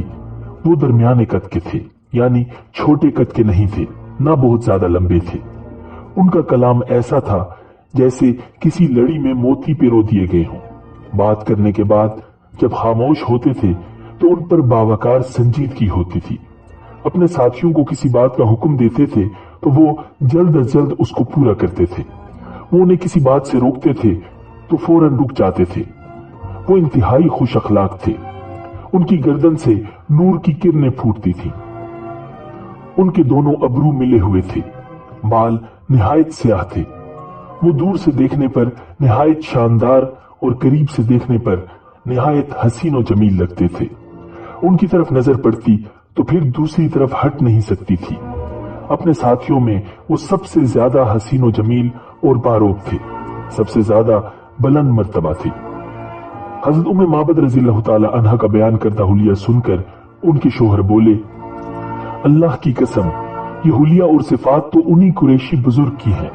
वो दरमियाने कद के थे, यानी छोटे कद के नहीं थे, ना बहुत ज्यादा लंबे थे। उनका कलाम ऐसा था जैसे किसी लड़ी में मोती पिरो दिए गए हों। बात करने के बाद जब खामोश होते थे तो उन पर बावकार संजीदगी होती थी। अपने साथियों को किसी बात का हुक्म देते थे तो वो जल्द अज जल्द उसको पूरा करते थे। वो उन्हें किसी बात से रोकते थे तो फौरन रुक जाते थे। वो इंतहाई खुश अखलाक थे। उनकी गर्दन से नूर की किरणें फूटती थी। उनके दोनों अबरू मिले हुए थे। बाल निहायत स्याह थे। वो दूर से देखने पर निहायत शानदार और करीब से देखने पर निहायत हसीन और जमील लगते थे। उनकी तरफ नजर पड़ती तो फिर दूसरी तरफ हट नहीं सकती थी। अपने साथियों में वो सबसे ज्यादा हसीन और जमील और बारोब थे, सबसे ज्यादा बुलंद मर्तबा थी। हजरत उम्मे माबद रज़ी अल्लाह ताला अन्हा का बयान करता हुलिया सुनकर उनके शोहर बोले, अल्लाह की कसम, ये हुलिया और सिफात तो उन्हीं कुरैशी बुजुर्ग की हैं।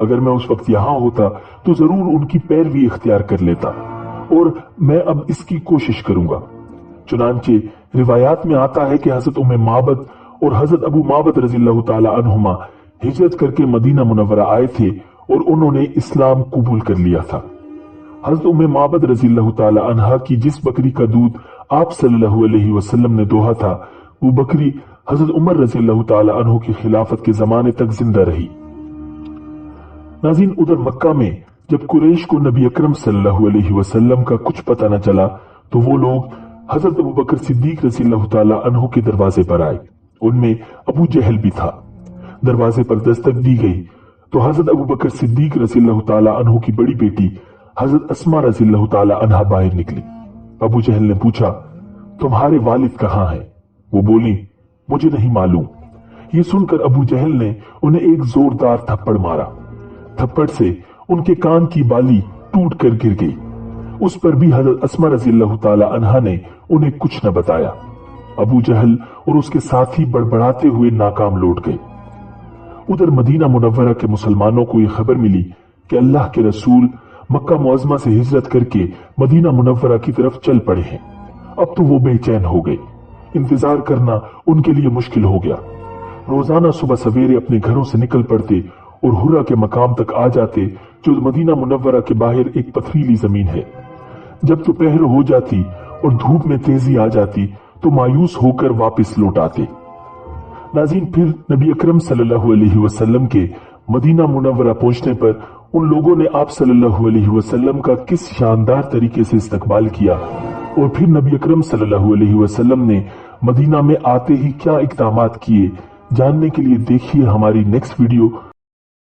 अगर मैं उस वक्त यहाँ होता तो जरूर उनकी पैरवी इख्तियार कर लेता और मैं अब इसकी कोशिश करूंगा। चुनांचे रिवायात में आता है कि हजरत उम्मे माबद और हजरत अबू माबद रज़ी अल्लाह ताला अन्हुमा हिजरत करके मदीना मुनव्वरा आए थे और उन्होंने इस्लाम कबूल कर लिया था। हजरत उम्मे माबद रज़ी अल्लाह ताला अन्हा की जिस बकरी का दूध आप सल्लल्लाहु अलैहि वसल्लम ने दोहा था, वो बकरी हजरत उमर रज़ी अल्लाह ताला अन्हु की खिलाफत के जमाने तक जिंदा रही। नाज़रीन, उधर मक्का में जब कुरैश को नबी अकरम सल्लल्लाहु अलैहि वसल्लम का कुछ पता न चला तो वो लोग हजरत अबू बकर सिद्दीक रज़ियल्लाहु ताला अन्हु के दरवाजे पर आए। उनमें अबू जहल भी था। दरवाजे पर दस्तक दी गई तो हजरत अबू बकर सिद्दीक रज़ियल्लाहु ताला अन्हु की बड़ी बेटी हजरत अस्मा रज़ियल्लाहु ताला अन्हा बाहर निकली। अबू जहल ने पूछा, तुम्हारे वालिद कहाँ हैं? वो बोली, मुझे नहीं मालूम। ये सुनकर अबू जहल ने उन्हें एक जोरदार थप्पड़ मारा। थप्पड़ से उनके कान की बाली टूट कर गिर गई। उस पर भी हजरत अस्मा रज़ियल्लाहु ताला अन्हा ने उन्हें कुछ न बताया। अबू जहल और उसके साथी बड़बड़ाते हुए नाकाम लौट गए। उधर मदीना मुनव्वरा के मुसलमानों को यह खबर मिली कि अल्लाह के रसूल मक्का मुअज़्ज़मा से हिजरत करके मदीना मुनव्वरा की तरफ चल पड़े हैं। अब तो वो बेचैन हो गए। इंतजार करना उनके लिए मुश्किल हो गया। रोजाना सुबह सवेरे अपने घरों से निकल पड़ते और हुर्रा के मकाम तक आ जाते, जो मदीना मुनव्वरा के बाहर एक पथरीली जमीन है। जब दोपहर हो जाती और धूप में तेजी आ जाती तो मायूस होकर वापस लौट आते। नाज़रीन, फिर नबी अकरम सल्लल्लाहु अलैहि वसल्लम के मदीना मुनव्वरा पहुंचने पर उन लोगों ने आप सल्लल्लाहु अलैहि वसल्लम का किस शानदार तरीके से इस्तकबाल किया और फिर नबी अकरम सल्लल्लाहु अलैहि वसल्लम ने मदीना में आते ही क्या इक़दामात किए, जानने के लिए देखिए हमारी नेक्स्ट वीडियो